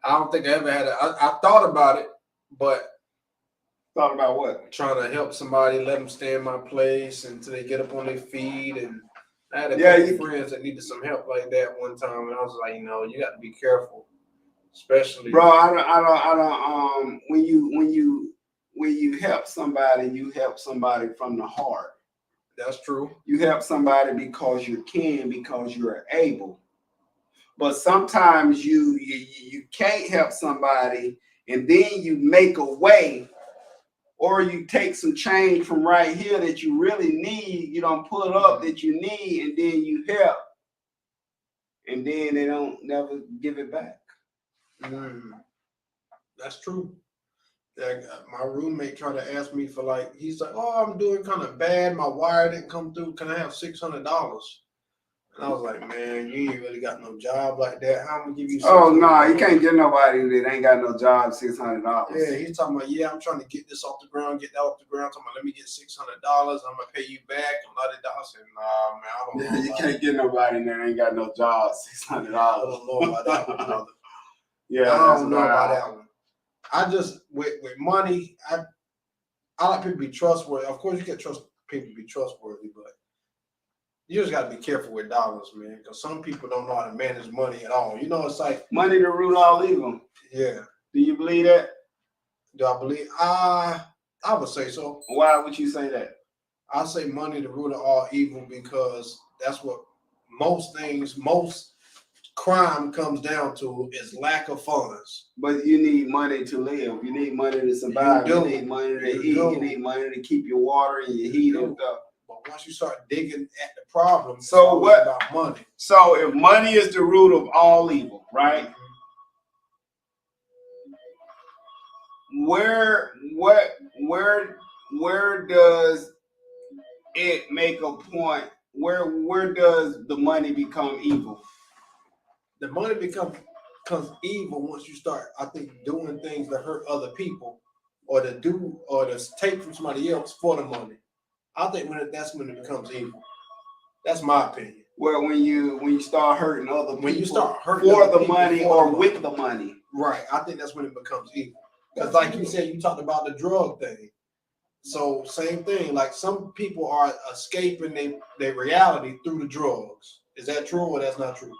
I don't think I ever had I thought about it, but thought about what? Trying to help somebody, let them stay in my place until they get up on their feet. And I had a couple friends that needed some help like that one time, and I was like, you know, you got to be careful, especially. Bro, I don't. When you help somebody, you help somebody from the heart. That's true. You help somebody because you can, because you're able. But sometimes you can't help somebody, and then you make a way, or you take some change from right here that you really need. You don't put up that you need, and then you help, and then they don't never give it back. That's true. My roommate tried to ask me for he's like, oh, I'm doing kind of bad. My wire didn't come through. Can I have $600? And I was like, man, you ain't really got no job like that. How am I gonna give you $600? Oh no, you can't get nobody that ain't got no job $600. Yeah, he's talking about, I'm trying to get this off the ground, get that off the ground. Talking about, let me get $600. I'm gonna pay you back. And I said, nah, man, I don't know. You can't get nobody that ain't got no job $600. I don't know about that one, brother. Yeah, I don't know about that one. I just with money, I like people to be trustworthy. Of course, you can trust people to be trustworthy, but you just got to be careful with dollars, man, because some people don't know how to manage money at all. You know, it's like money the root all evil. Yeah. Do you believe that? Do I believe? I would say so. Why would you say that? I say money the root of all evil because that's what most crime comes down to is lack of funds. But you need money to live. You need money to survive. You need money to eat. You need money to keep your water and your heat and stuff. But once you start digging at the problem, so what about money? So if money is the root of all evil, right? Where does it make a point? Where does the money become evil? The money becomes evil once you start, I think, doing things that hurt other people, or to take from somebody else for the money. I think that's when it becomes evil. That's my opinion. Well, when you start hurting other people, when you start hurting for the money or with the money, right? I think that's when it becomes evil. Because, like you said, you talked about the drug thing. So same thing. Like some people are escaping their reality through the drugs. Is that true or that's not true?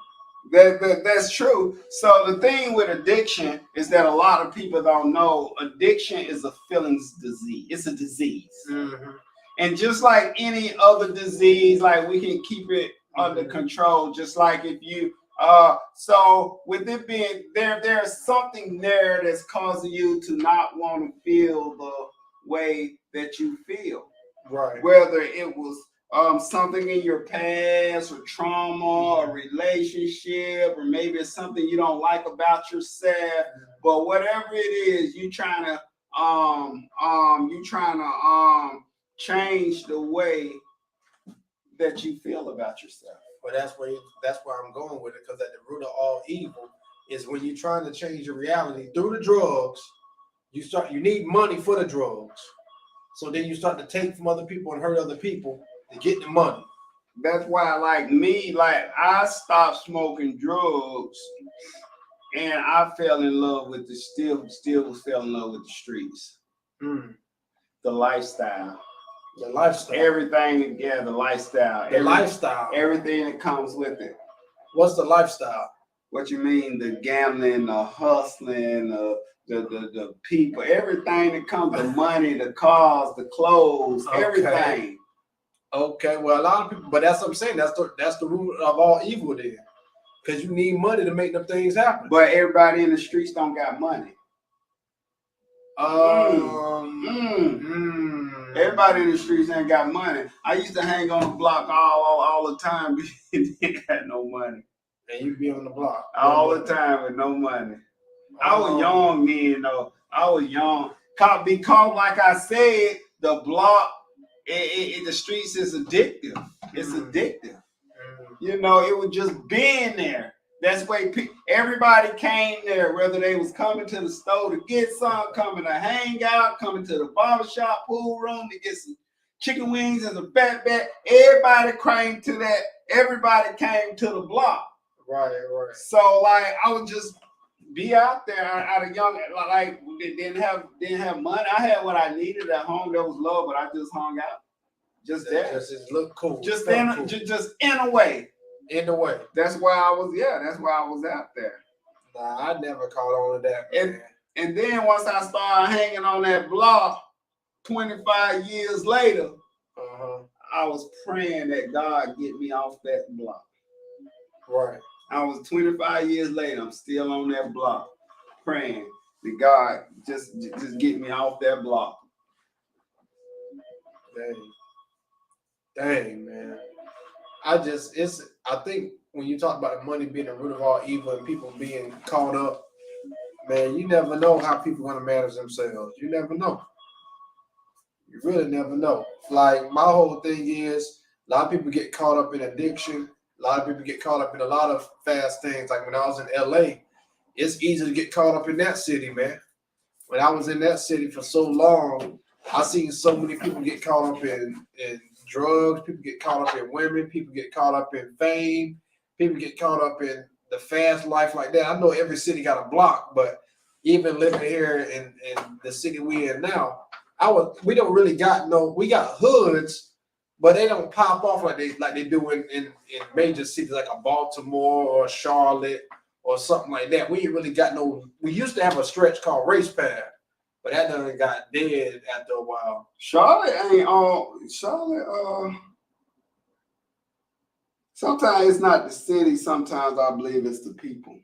That's true. So the thing with addiction is that a lot of people don't know addiction is a feelings disease. It's a disease. Mm-hmm. And just like any other disease, like we can keep it under control. Just like if you, so with it being there's something there that's causing you to not want to feel the way that you feel. Right. Whether it was something in your past or trauma or relationship, or maybe it's something you don't like about yourself, but whatever it is, you trying to change the way that you feel about yourself. But that's where I'm going with it, because at the root of all evil is when you're trying to change your reality through the drugs. You need money for the drugs. So then you start to take from other people and hurt other people to get the money. That's why, like me, like I stopped smoking drugs, and I fell in love with still fell in love with the streets, the lifestyle, everything together, the lifestyle, everything that comes with it. What's the lifestyle? What you mean? The gambling, the hustling, the people, everything that comes, the money, the cars, the clothes, everything. Okay, well, a lot of people, but that's what I'm saying. That's the root of all evil there, because you need money to make them things happen. But everybody in the streets don't got money. Everybody in the streets ain't got money. I used to hang on the block all the time, didn't have no money. And you be on the block all the time with no money. I was young then, though. I was young. Because, like I said, the block. The streets is addictive. It's addictive. You know, it was just being there. That's why everybody came there, whether they was coming to the store to get some, coming to hang out, coming to the barbershop, pool room to get some chicken wings and a fat bat. Everybody came to that. Everybody came to the block. Right. So, like, I would just be out there at a young, like, didn't have money. I had what I needed at home. There was love, but I just hung out, just there. Just look cool. Just in a way. In the way. That's why I was out there. Nah, I never caught on to that. And then once I started hanging on that block, 25 years later, I was praying that God get me off that block. Right. I was 25 years later. I'm still on that block, praying that God just get me off that block. Dang, man. I think when you talk about money being the root of all evil and people being caught up, man, you never know how people are gonna manage themselves. You never know. You really never know. Like, my whole thing is, a lot of people get caught up in addiction. A lot of people get caught up in a lot of fast things. Like when I was in LA, it's easy to get caught up in that city, man. When I was in that city for so long, I seen so many people get caught up in drugs. People get caught up in women. People get caught up in fame. People get caught up in the fast life like that. I know every city got a block, but even living here in the city we in now, we don't really got we got hoods, but they don't pop off like they do in major cities like a Baltimore or Charlotte or something like that. We ain't really got we used to have a stretch called Race Path, but that done got dead after a while. Charlotte sometimes it's not the city, sometimes I believe it's the people.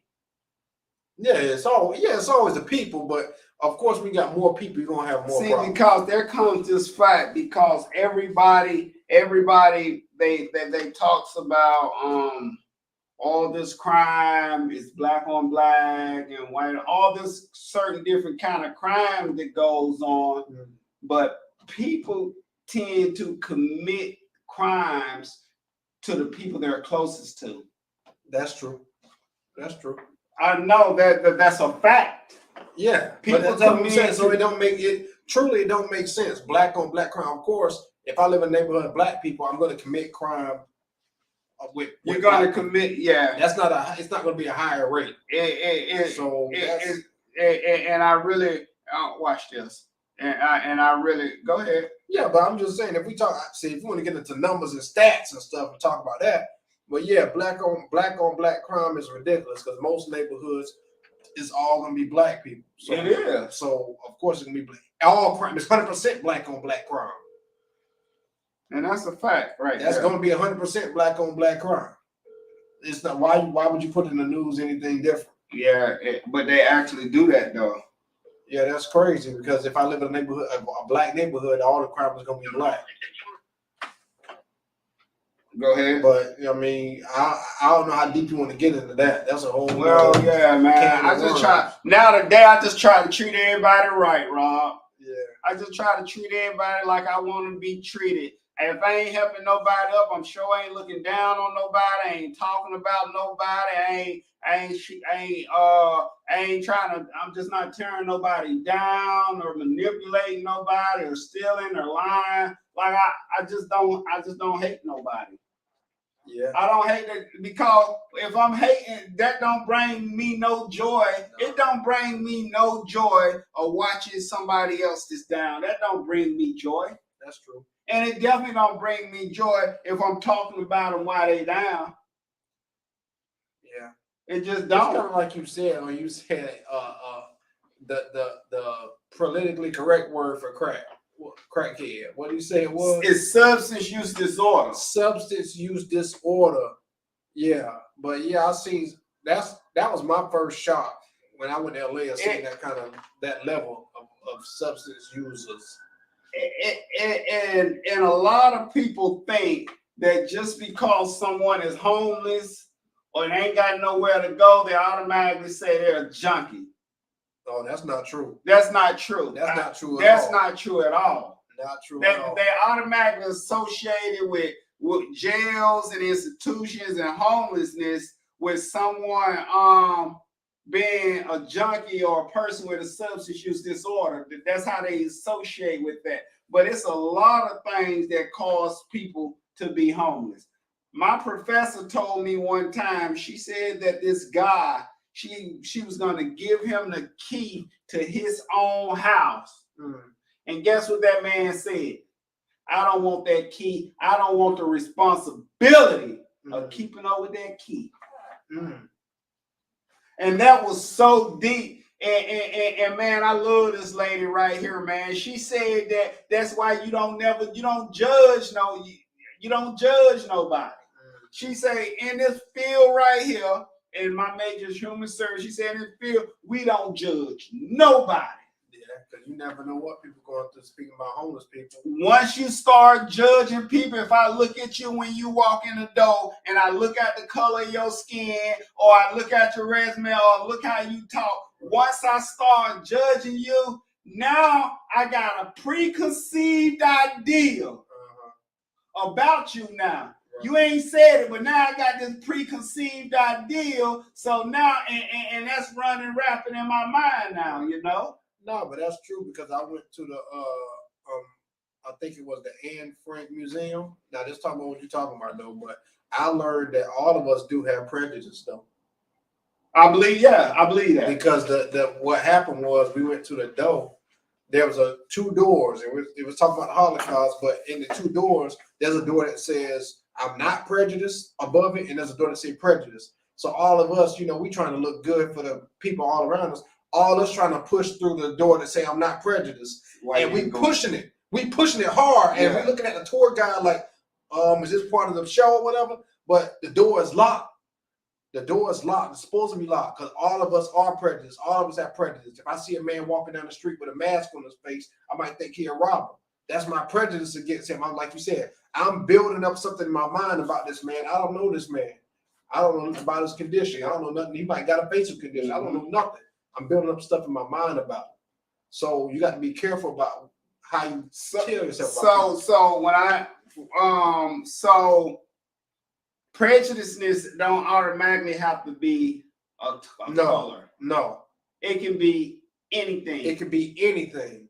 Yeah, it's always the people, but of course we got more people, you're gonna have more problems. Because there comes this fight because everybody they talks about all this crime is black on black and white, all this certain different kind of crime that goes on, but people tend to commit crimes to the people they're closest to. That's true. I know that's a fact. Yeah, people, but that's what I'm saying. So it don't make sense. Black on black crime. Of course, if I live in a neighborhood of black people, I'm going to commit crime. You're going to commit, yeah. It's not going to be a higher rate. And I really watch this. And I really go ahead. Yeah, but I'm just saying, if we want to get into numbers and stats and stuff and talk about that, but yeah, black on black crime is ridiculous because most neighborhoods is all gonna be black people. So, it is. So of course it's gonna be black. All crime is 100% black on black crime. And that's a fact, right? That's gonna be 100% black on black crime. It's not why would you put in the news anything different? Yeah, but they actually do that though. Yeah, that's crazy because if I live in a neighborhood, a black neighborhood, all the crime is gonna be black. Go ahead. But I mean, I don't know how deep you want to get into that. That's a whole. Well, yeah, man. I just try to treat everybody right, Rob. Yeah. I just try to treat everybody like I want to be treated. if I ain't helping nobody up, I'm sure I ain't looking down on nobody. I ain't talking about nobody. I ain't trying to. I'm just not tearing nobody down or manipulating nobody or stealing or lying. Like I just don't hate nobody. Yeah. I don't hate it because if I'm hating, that don't bring me no joy. No. It don't bring me no joy of watching somebody else that's down. That don't bring me joy. That's true. And it definitely don't bring me joy if I'm talking about them while they down. Yeah. It just don't. It's kind of like you said when you said the politically correct word for crackhead. What do you say it was? It's substance use disorder. Substance use disorder. Yeah, but yeah, I seen that was my first shock when I went to LA. I seen that level of substance users. And a lot of people think that just because someone is homeless or they ain't got nowhere to go, they automatically say they're a junkie. Oh, that's not true. That's not true. That's not true at all. That's not true at all. Not true at all. They automatically associated with jails and institutions and homelessness with someone being a junkie or a person with a substance use disorder. That's how they associate with that. But it's a lot of things that cause people to be homeless. My professor told me one time, she said that this guy, she was going to give him the key to his own house. And guess what that man said? I don't want that key. I don't want the responsibility of keeping up with that key. And that was so deep. And man, I love this lady right here, man. She said that's why you don't judge nobody. She say in this field right here, in my major is human service, she said in this field, we don't judge nobody. Yeah, because you never know what people going through. Speaking about homeless people. Once you start judging people, if I look at you when you walk in the door and I look at the color of your skin or I look at your resume or look how you talk, once I start judging you, now I got a preconceived idea about you now. You ain't said it, but now I got this preconceived idea. So now, and that's running rapid in my mind now, you know? No, but that's true because I went to the, I think it was the Anne Frank Museum. Now, just talking about what you're talking about, though, but I learned that all of us do have prejudice, though. I believe that. Because what happened was we went to the door. There was two doors. It was talking about the Holocaust, but in the two doors, there's a door that says, I'm not prejudiced above it, and there's a door that says prejudice. So all of us, we trying to look good for the people all around us. All us trying to push through the door to say I'm not prejudiced. And we pushing it. We pushing it hard. And we're looking at the tour guide like, is this part of the show or whatever? But the door is locked. The door is locked. It's supposed to be locked because all of us are prejudiced. All of us have prejudice. If I see a man walking down the street with a mask on his face, I might think he a robber. That's my prejudice against him. I'm like you said, I'm building up something in my mind about this man. I don't know this man. I don't know about his condition. I don't know nothing. He might got a facial condition. I don't know nothing. I'm building up stuff in my mind about it. So you got to be careful about how you tell yourself about it. So when prejudiceness don't automatically have to be a color. No. It can be anything. It can be anything.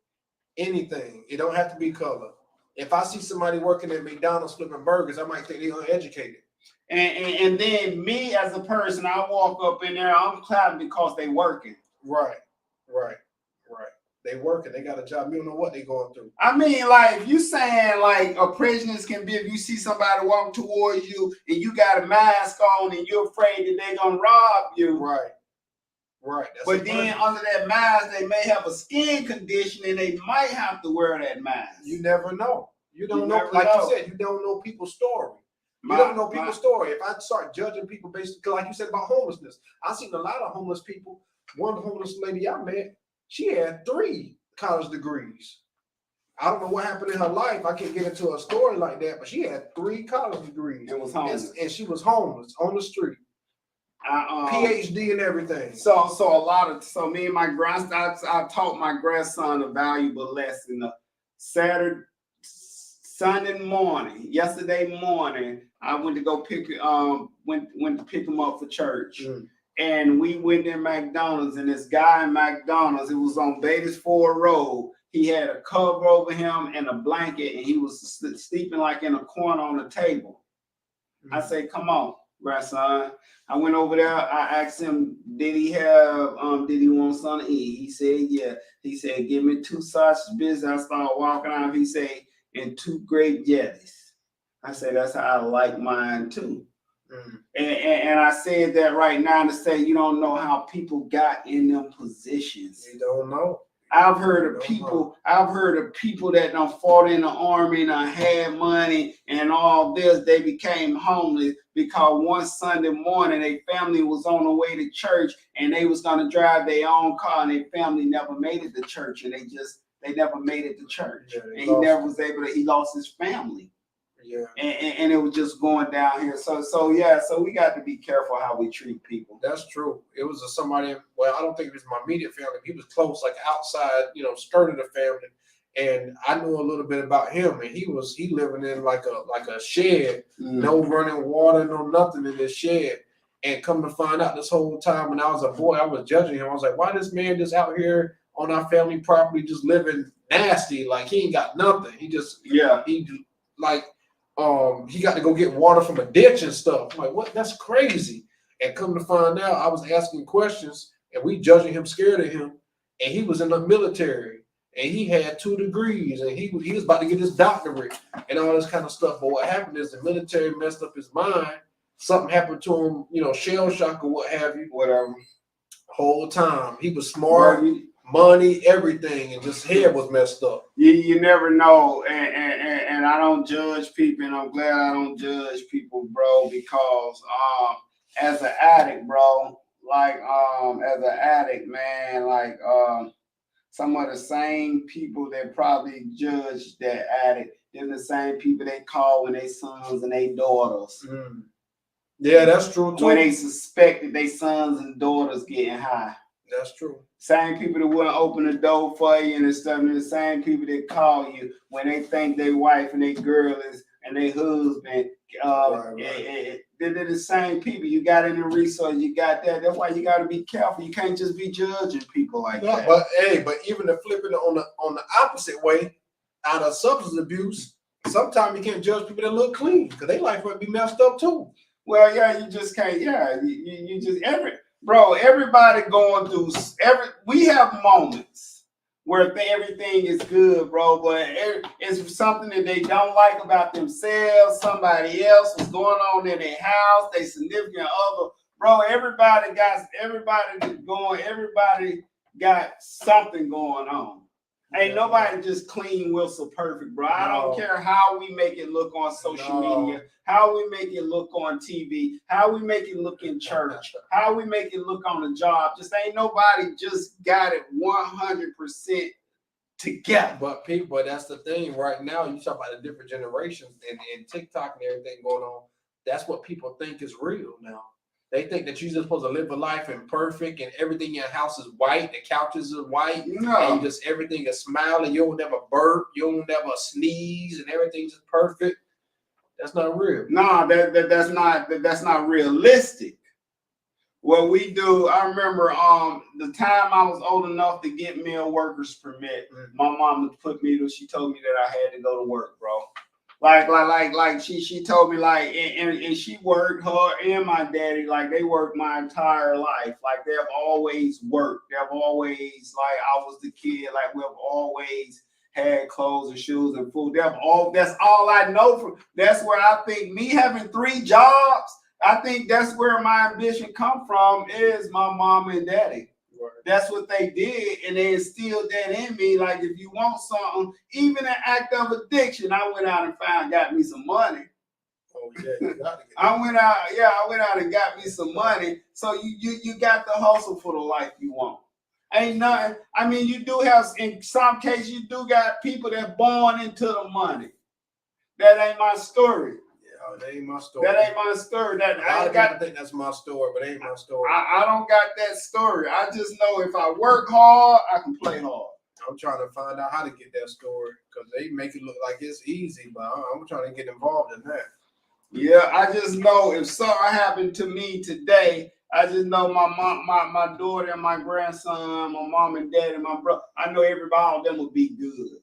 Anything. It don't have to be color. If I see somebody working at McDonald's flipping burgers, I might think they're uneducated. And then me as a person, I walk up in there, I'm clapping because they working. Right. They working. They got a job. You don't know what they going through. I mean, like, you saying like a prejudice can be if you see somebody walking towards you and you got a mask on and you're afraid that they're going to rob you. Right. But then under that mask, they may have a skin condition and they might have to wear that mask. You never know. You don't know. Like you said, you don't know people's story. You don't know people's story. If I start judging people based, like you said about homelessness, I've seen a lot of homeless people. One homeless lady I met, she had 3 college degrees. I don't know what happened in her life. I can't get into a story like that, but she had 3 college degrees. And was homeless. And she was homeless on the street. PhD and everything. So me and my I taught my grandson a valuable lesson. Yesterday morning, I went to go went to pick him up for church. And we went in McDonald's, and this guy in McDonald's, it was on Beatties Ford Road. He had a cover over him and a blanket, and he was sleeping like in a corner on the table. I said, "Come on, grandson." I went over there. I asked him, did he want something to eat? He said, yeah. He said, "Give me 2 sausage biscuits." I started walking out. He said, "And 2 grape jellies." I said, "That's how I like mine too." And I said that right now to say you don't know how people got in them positions. You don't know. I've heard of people that done fought in the army and had money and all this. They became homeless because one Sunday morning their family was on the way to church and they was gonna drive their own car, and their family never made it to church, and they never made it to church. Yeah, and he lost his family. Yeah. And it was just going down here. So we got to be careful how we treat people. That's true. It was somebody, well, I don't think it was my immediate family. He was close, like outside, skirt of the family. And I knew a little bit about him, and he living in like a shed, no running water, no nothing in this shed. And come to find out, this whole time when I was a boy, I was judging him. I was like, why this man just out here on our family property just living nasty? Like he ain't got nothing. He got to go get water from a ditch and stuff. I'm like, what? That's crazy. And come to find out, I was asking questions and we judging him, scared of him. And he was in the military and he had 2 degrees and he was about to get his doctorate and all this kind of stuff. But what happened is the military messed up his mind. Something happened to him, shell shock or what have you. Whatever. Whole time. He was smart. Money, everything, and just head was messed up. You never know, and I don't judge people, and I'm glad I don't judge people, bro, because as an addict, bro, some of the same people that probably judge that addict, they're the same people they call when they sons and they daughters. Yeah, that's true too. When they suspect that they sons and daughters getting high. That's true. Same people that wouldn't open the door for you and stuff, and the same people that call you when they think their wife and their girl and their husband. They're the same people. You got in the resource, you got that. That's why you got to be careful. You can't just be judging people like that. But even to flip it on the opposite way, out of substance abuse, sometimes you can't judge people that look clean because their life might be messed up too. Well, yeah, you just can't. Yeah, you just everybody going through we have moments where everything is good, bro, but it's something that they don't like about themselves, somebody else, what's going on in their house, their significant other. Bro, everybody got something going on. Ain't nobody just clean whistle perfect, bro. I don't care how we make it look on social media, how we make it look on TV, how we make it look in church, how we make it look on the job. Just ain't nobody just got it 100% together. But that's the thing right now. You talk about the different generations and TikTok and everything going on. That's what people think is real now. They think that you're just supposed to live a life and perfect and everything in your house is white, the couches are white, and just everything is smiling. You don't never burp, you don't never sneeze, and everything's just perfect. That's not real. No, that's not realistic. What we do, I remember the time I was old enough to get me a worker's permit. My mom she told me that I had to go to work, bro. Like she told me and she worked, her and my daddy, they worked my entire life. Like they've always worked. They've always, I was the kid, we've always had clothes and shoes and food. That's all I know. That's where I think me having 3 jobs, I think that's where my ambition come from is my mom and daddy. That's what they did, and they instilled that in me. Like, if you want something, even an act of addiction, I went out and got me some money. Oh yeah, you got to get I went out and got me some money. So you got to hustle for the life you want. Ain't nothing. I mean, you do have, in some cases, you do got people that born into the money. That ain't my story. That ain't my story. That ain't my story. I think that's my story, but it ain't my story. I don't got that story. I just know if I work hard, I can play hard. I'm trying to find out how to get that story because they make it look like it's easy, but I'm trying to get involved in that. Yeah, I just know if something happened to me today, I just know my mom, my daughter and my grandson, my mom and dad and my brother, I know everybody, all of them will be good,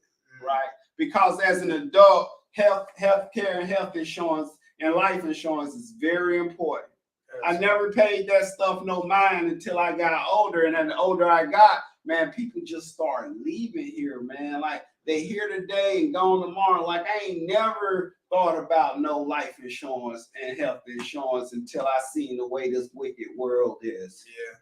right? Because as an adult, health care and health insurance and life insurance is very important. I never paid that stuff no mind until I got older, and then the older I got, man, people just started leaving here, man. Like they here today and gone tomorrow. Like I ain't never thought about no life insurance and health insurance until I seen the way this wicked world is. Yeah,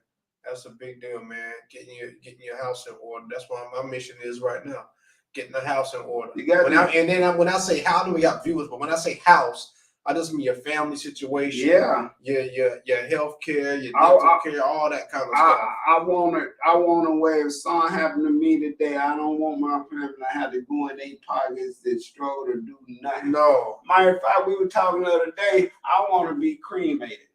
that's a big deal, man. Getting your house in order. That's what my mission is right now. Getting the house in order. When I say how do we got viewers, but when I say house, I just mean your family situation, your health care, your dental care, all that kind of stuff. I want to where if something happened to me today, I don't want my family to have to go in their pockets and struggle to do nothing. No. Matter of fact, we were talking the other day, I want to be cremated.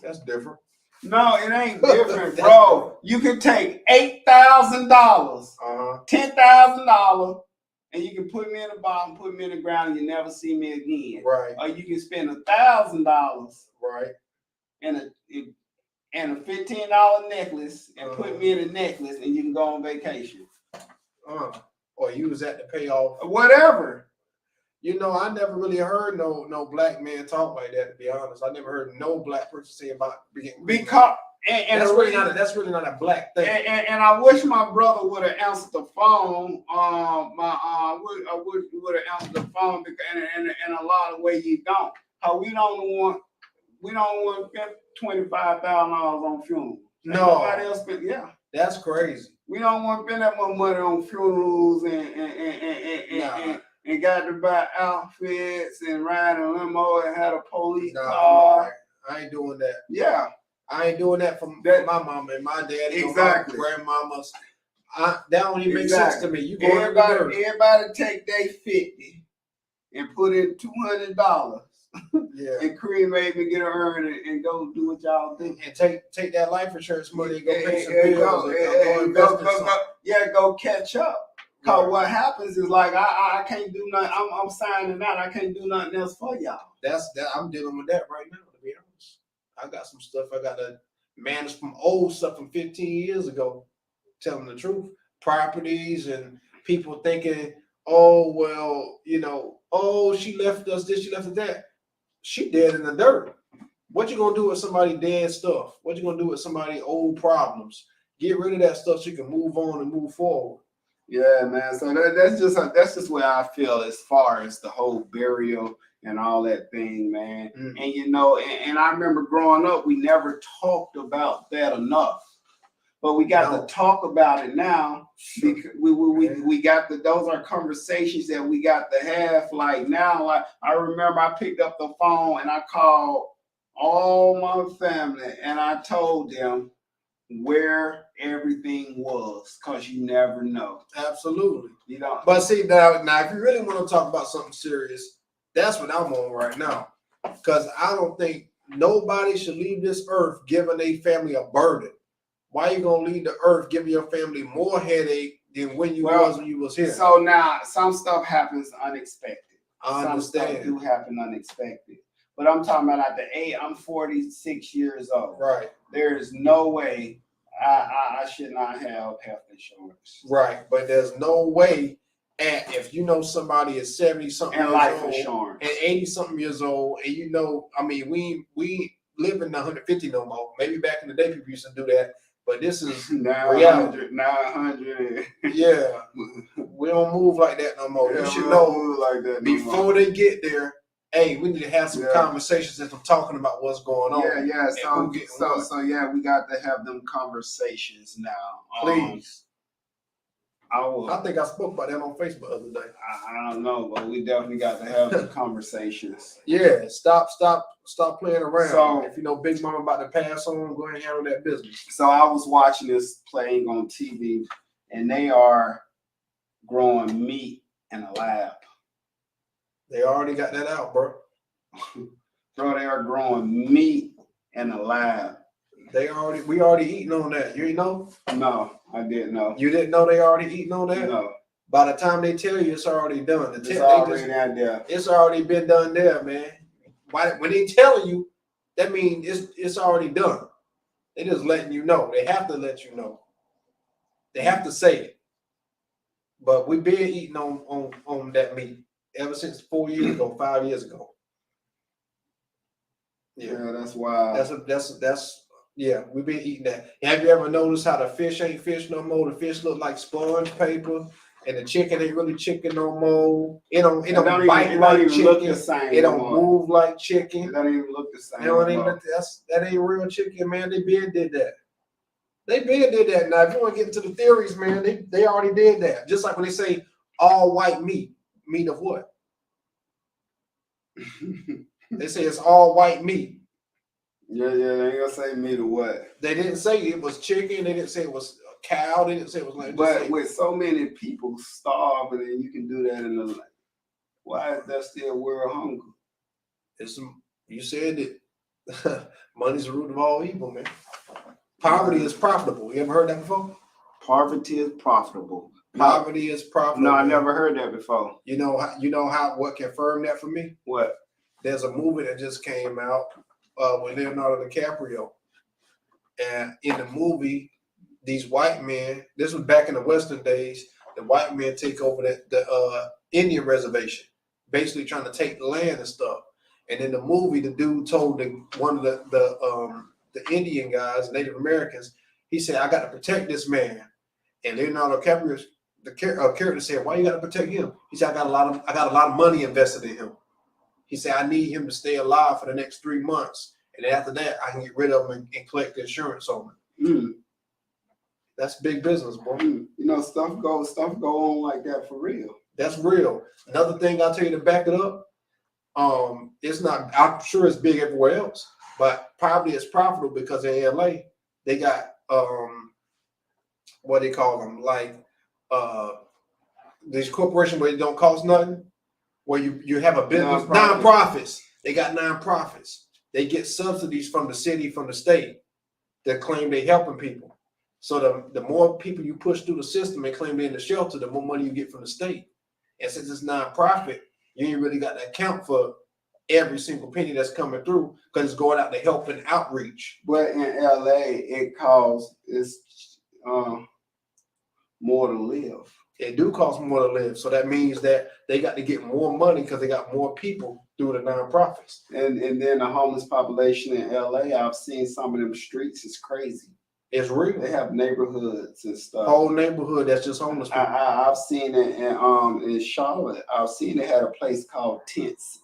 That's different. No, it ain't different, bro. You can take $8,000, $10,000, and you can put me in the bottom, put me in the ground, and you never see me again. Right. Or you can spend $1,000, right, and a $15 necklace, and put me in a necklace, and you can go on vacation. Or use that to pay off whatever. You know, I never really heard no black man talk like that. To be honest, I never heard no black person say about because. And that's really not a black thing. And I wish my brother would have answered the phone. I would have answered the phone because in a lot of ways you don't. How we don't want to spend $25,000 on funerals. No, nobody else spend. Yeah, that's crazy. We don't want to spend that much money on funerals and got to buy outfits and ride a limo and had a police car. I ain't doing that. Yeah. I ain't doing that for my mama and my dad. Exactly. My grandmamas. That don't even make sense to me. You everybody take their 50 and put in $200. And cremate and get an urn and go do what y'all do. And take that life insurance money and go pay some bills. Go catch up. Cause what happens is like I can't do nothing. I'm signing out. I can't do nothing else for y'all. I'm dealing with that right now. To be honest, I got some stuff I got to manage from old stuff from 15 years ago. Telling the truth, properties and people thinking, oh well, she left us this, she left us that. She dead in the dirt. What you gonna do with somebody dead stuff? What you gonna do with somebody old problems? Get rid of that stuff so you can move on and move forward. Yeah, man. So that's just where I feel as far as the whole burial and all that thing, man. And and I remember growing up, we never talked about that enough. But we got to talk about it now because we got those are conversations that we got to have. Like now, like I remember I picked up the phone and I called all my family and I told them where everything was, because you never know. Absolutely. You know. But see now if you really want to talk about something serious, that's what I'm on right now. Because I don't think nobody should leave this earth giving a family a burden. Why you gonna leave the earth giving your family more headache than when you was here? So now some stuff happens unexpected. I understand. Some stuff do happen unexpected. But I'm talking about at the age, I'm 46 years old. Right. There is no way I should not have health insurance. Right. But there's no way if you know somebody is 70-something years life old insurance and 80-something years old, and we live in the 150 no more. Maybe back in the day people used to do that. But this is 900. Yeah. We don't move like that no more. You should know like that before they get there. Hey, we need to have some conversations as I'm talking about what's going on. So we got to have them conversations now. Please. I think I spoke about that on Facebook the other day. I don't know, but we definitely got to have the conversations. Yeah, stop playing around. So if you know Big Mama about to pass on, go ahead and handle that business. So I was watching this playing on TV, and they are growing meat in a lab. They already got that out, bro. Bro, they are growing meat in a lab. We already eating on that. You know? No, I didn't know. You didn't know they already eating on that? No. By the time they tell you, it's already done. It's already out there. It's already been done there, man. When they telling you, that means it's already done. They just letting you know. They have to let you know. They have to say it. But we've been eating on that meat ever since 4 years ago, 5 years ago. Yeah, that's wild. That's yeah, we've been eating that. Have you ever noticed how the fish ain't fish no more? The fish look like sponge paper, and the chicken ain't really chicken no more. It don't bite like chicken. Look the same. It don't move like chicken. It don't even look the same. That ain't real chicken, man. They been did that. They been did that. Now, if you want to get into the theories, man, they already did that. Just like when they say all white meat of what? They say it's all white meat. Yeah, they ain't gonna say meat or what. They didn't say it was chicken. They didn't say it was a cow. They didn't say it was like. But with so many people starving, and you can do that in the land, why is there still world hunger? You said it. Money's the root of all evil, man. Poverty is profitable. You ever heard that before? Poverty is profitable. Poverty is profitable. No, I never heard that before. You know how what confirmed that for me? What? There's a movie that just came out with Leonardo DiCaprio, and in the movie, these white men. This was back in the Western days. The white men take over the Indian reservation, basically trying to take the land and stuff. And in the movie, the dude told one of the Indian guys, Native Americans, he said, "I got to protect this man." And Leonardo DiCaprio, the character said, "Why you got to protect him?" He said, "I got a lot of money invested in him." He said, "I need him to stay alive for the next 3 months, and then after that, I can get rid of him and collect the insurance on him." That's big business, boy. You know, stuff go on like that for real. That's real. Another thing I'll tell you to back it up. It's not. I'm sure it's big everywhere else, but poverty is profitable because in LA they got what they call them, like these corporations where it don't cost nothing, where you have a business, nonprofits. They got nonprofits. They get subsidies from the city, from the state, that claim they helping people. So the more people you push through the system and claim they're in the shelter, the more money you get from the state. And since it's nonprofit, you ain't really got to account for every single penny that's coming through because it's going out to help and outreach. But in LA, it's more to live. It do cost more to live. So that means that they got to get more money because they got more people through the nonprofits. And then the homeless population in LA, I've seen some of them streets. It's crazy. It's real. They have neighborhoods and stuff. Whole neighborhood that's just homeless people. I've seen it in Charlotte. I've seen they had a place called Tents.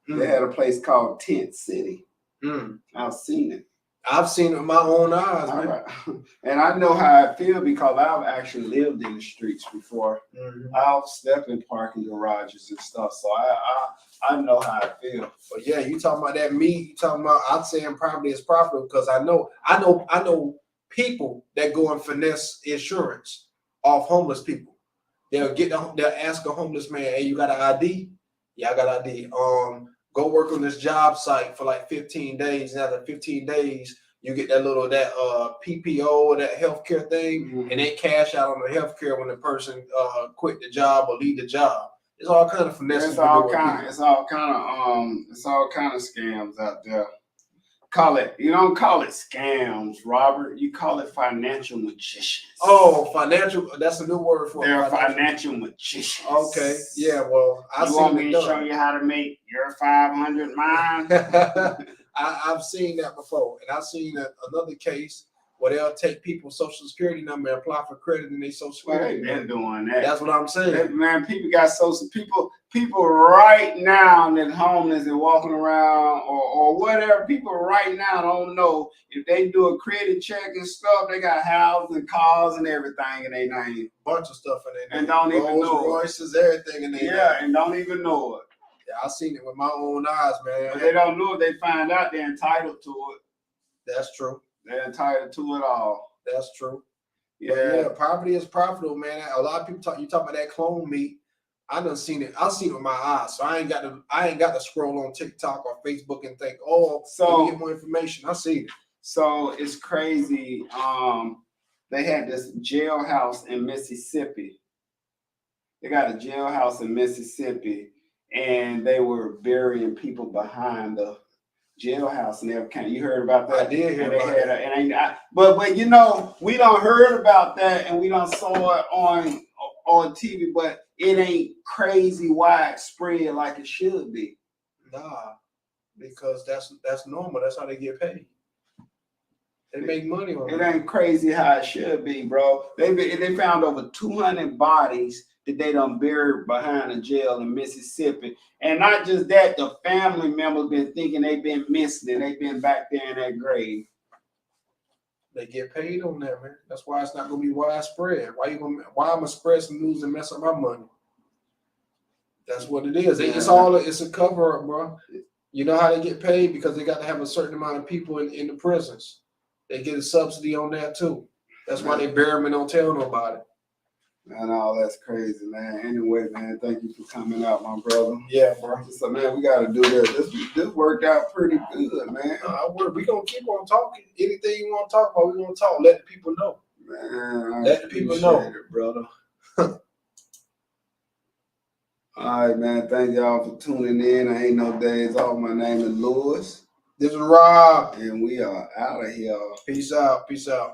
They had a place called Tent City. I've seen it. I've seen it with my own eyes, man. Right. And I know how I feel because I've actually lived in the streets before. I've slept in parking garages and stuff, so I know how I feel. But yeah, you talking about that meat? You talking about? I'm saying probably it's profitable because I know people that go and finesse insurance off homeless people. They'll ask a homeless man, "Hey, you got an ID?" "Yeah, I got ID." Go work on this job site for like 15 days. And after 15 days, you get that PPO or that healthcare thing, and they cash out on the healthcare when the person quit the job or leave the job. It's all kind of finesse. It's all kind of scams out there. You don't call it scams, Robert. You call it financial magicians. Oh, financial. That's a new word for it. They're financial magicians. Okay. Yeah. Well, you want me to show you how to make your 500 mine? I've seen that before, and I've seen another case where they'll take people's social security number and apply for credit in their social security. Well, they've been doing that. That's what I'm saying. Man, people got people right now that's homeless and walking around or whatever. People right now don't know if they do a credit check and stuff. They got houses and cars and everything in their name. Bunch of stuff in their name. And don't even know Royces, everything in their name. Yeah, and don't even know it. Yeah, I've seen it with my own eyes, man. But they don't know if they find out they're entitled to it. That's true. They're entitled to it all. That's true. Yeah, poverty is profitable, man. A lot of people talk about that clone meat. I done seen it. I've seen it with my eyes. So I ain't got to scroll on TikTok or Facebook and think, oh, so let me get more information. I see it. So it's crazy. They had this jailhouse in Mississippi. They got a jailhouse in Mississippi, and they were burying people behind the jailhouse and everything. You heard about that? I did hear about that. But you know, we don't heard about that, and we don't saw it on TV. But it ain't crazy widespread like it should be. Nah, because that's normal. That's how they get paid. They make money on it. It ain't crazy how it should be, bro. They found over 200 bodies that they done buried behind a jail in Mississippi. And not just that, the family members been thinking they've been missing and they've been back there in that grave. They get paid on that, man. That's why it's not gonna be widespread. Why I'm gonna spread some news and mess up my money? That's what it is. It's a cover up, bro. You know how they get paid? Because they got to have a certain amount of people in the prisons. They get a subsidy on that too. That's why they bury them and don't tell nobody. Man, all that's crazy, man. Anyway, man, thank you for coming out, my brother. Yeah, bro. So, man, we got to do this. This worked out pretty good, man. We gonna keep on talking. Anything you want to talk about, we gonna talk. Let the people know. Man, let the people know, it, brother. All right, man. Thank y'all for tuning in. I ain't no days off. My name is Lewis. This is Rob. And we are out of here. Peace out. Peace out.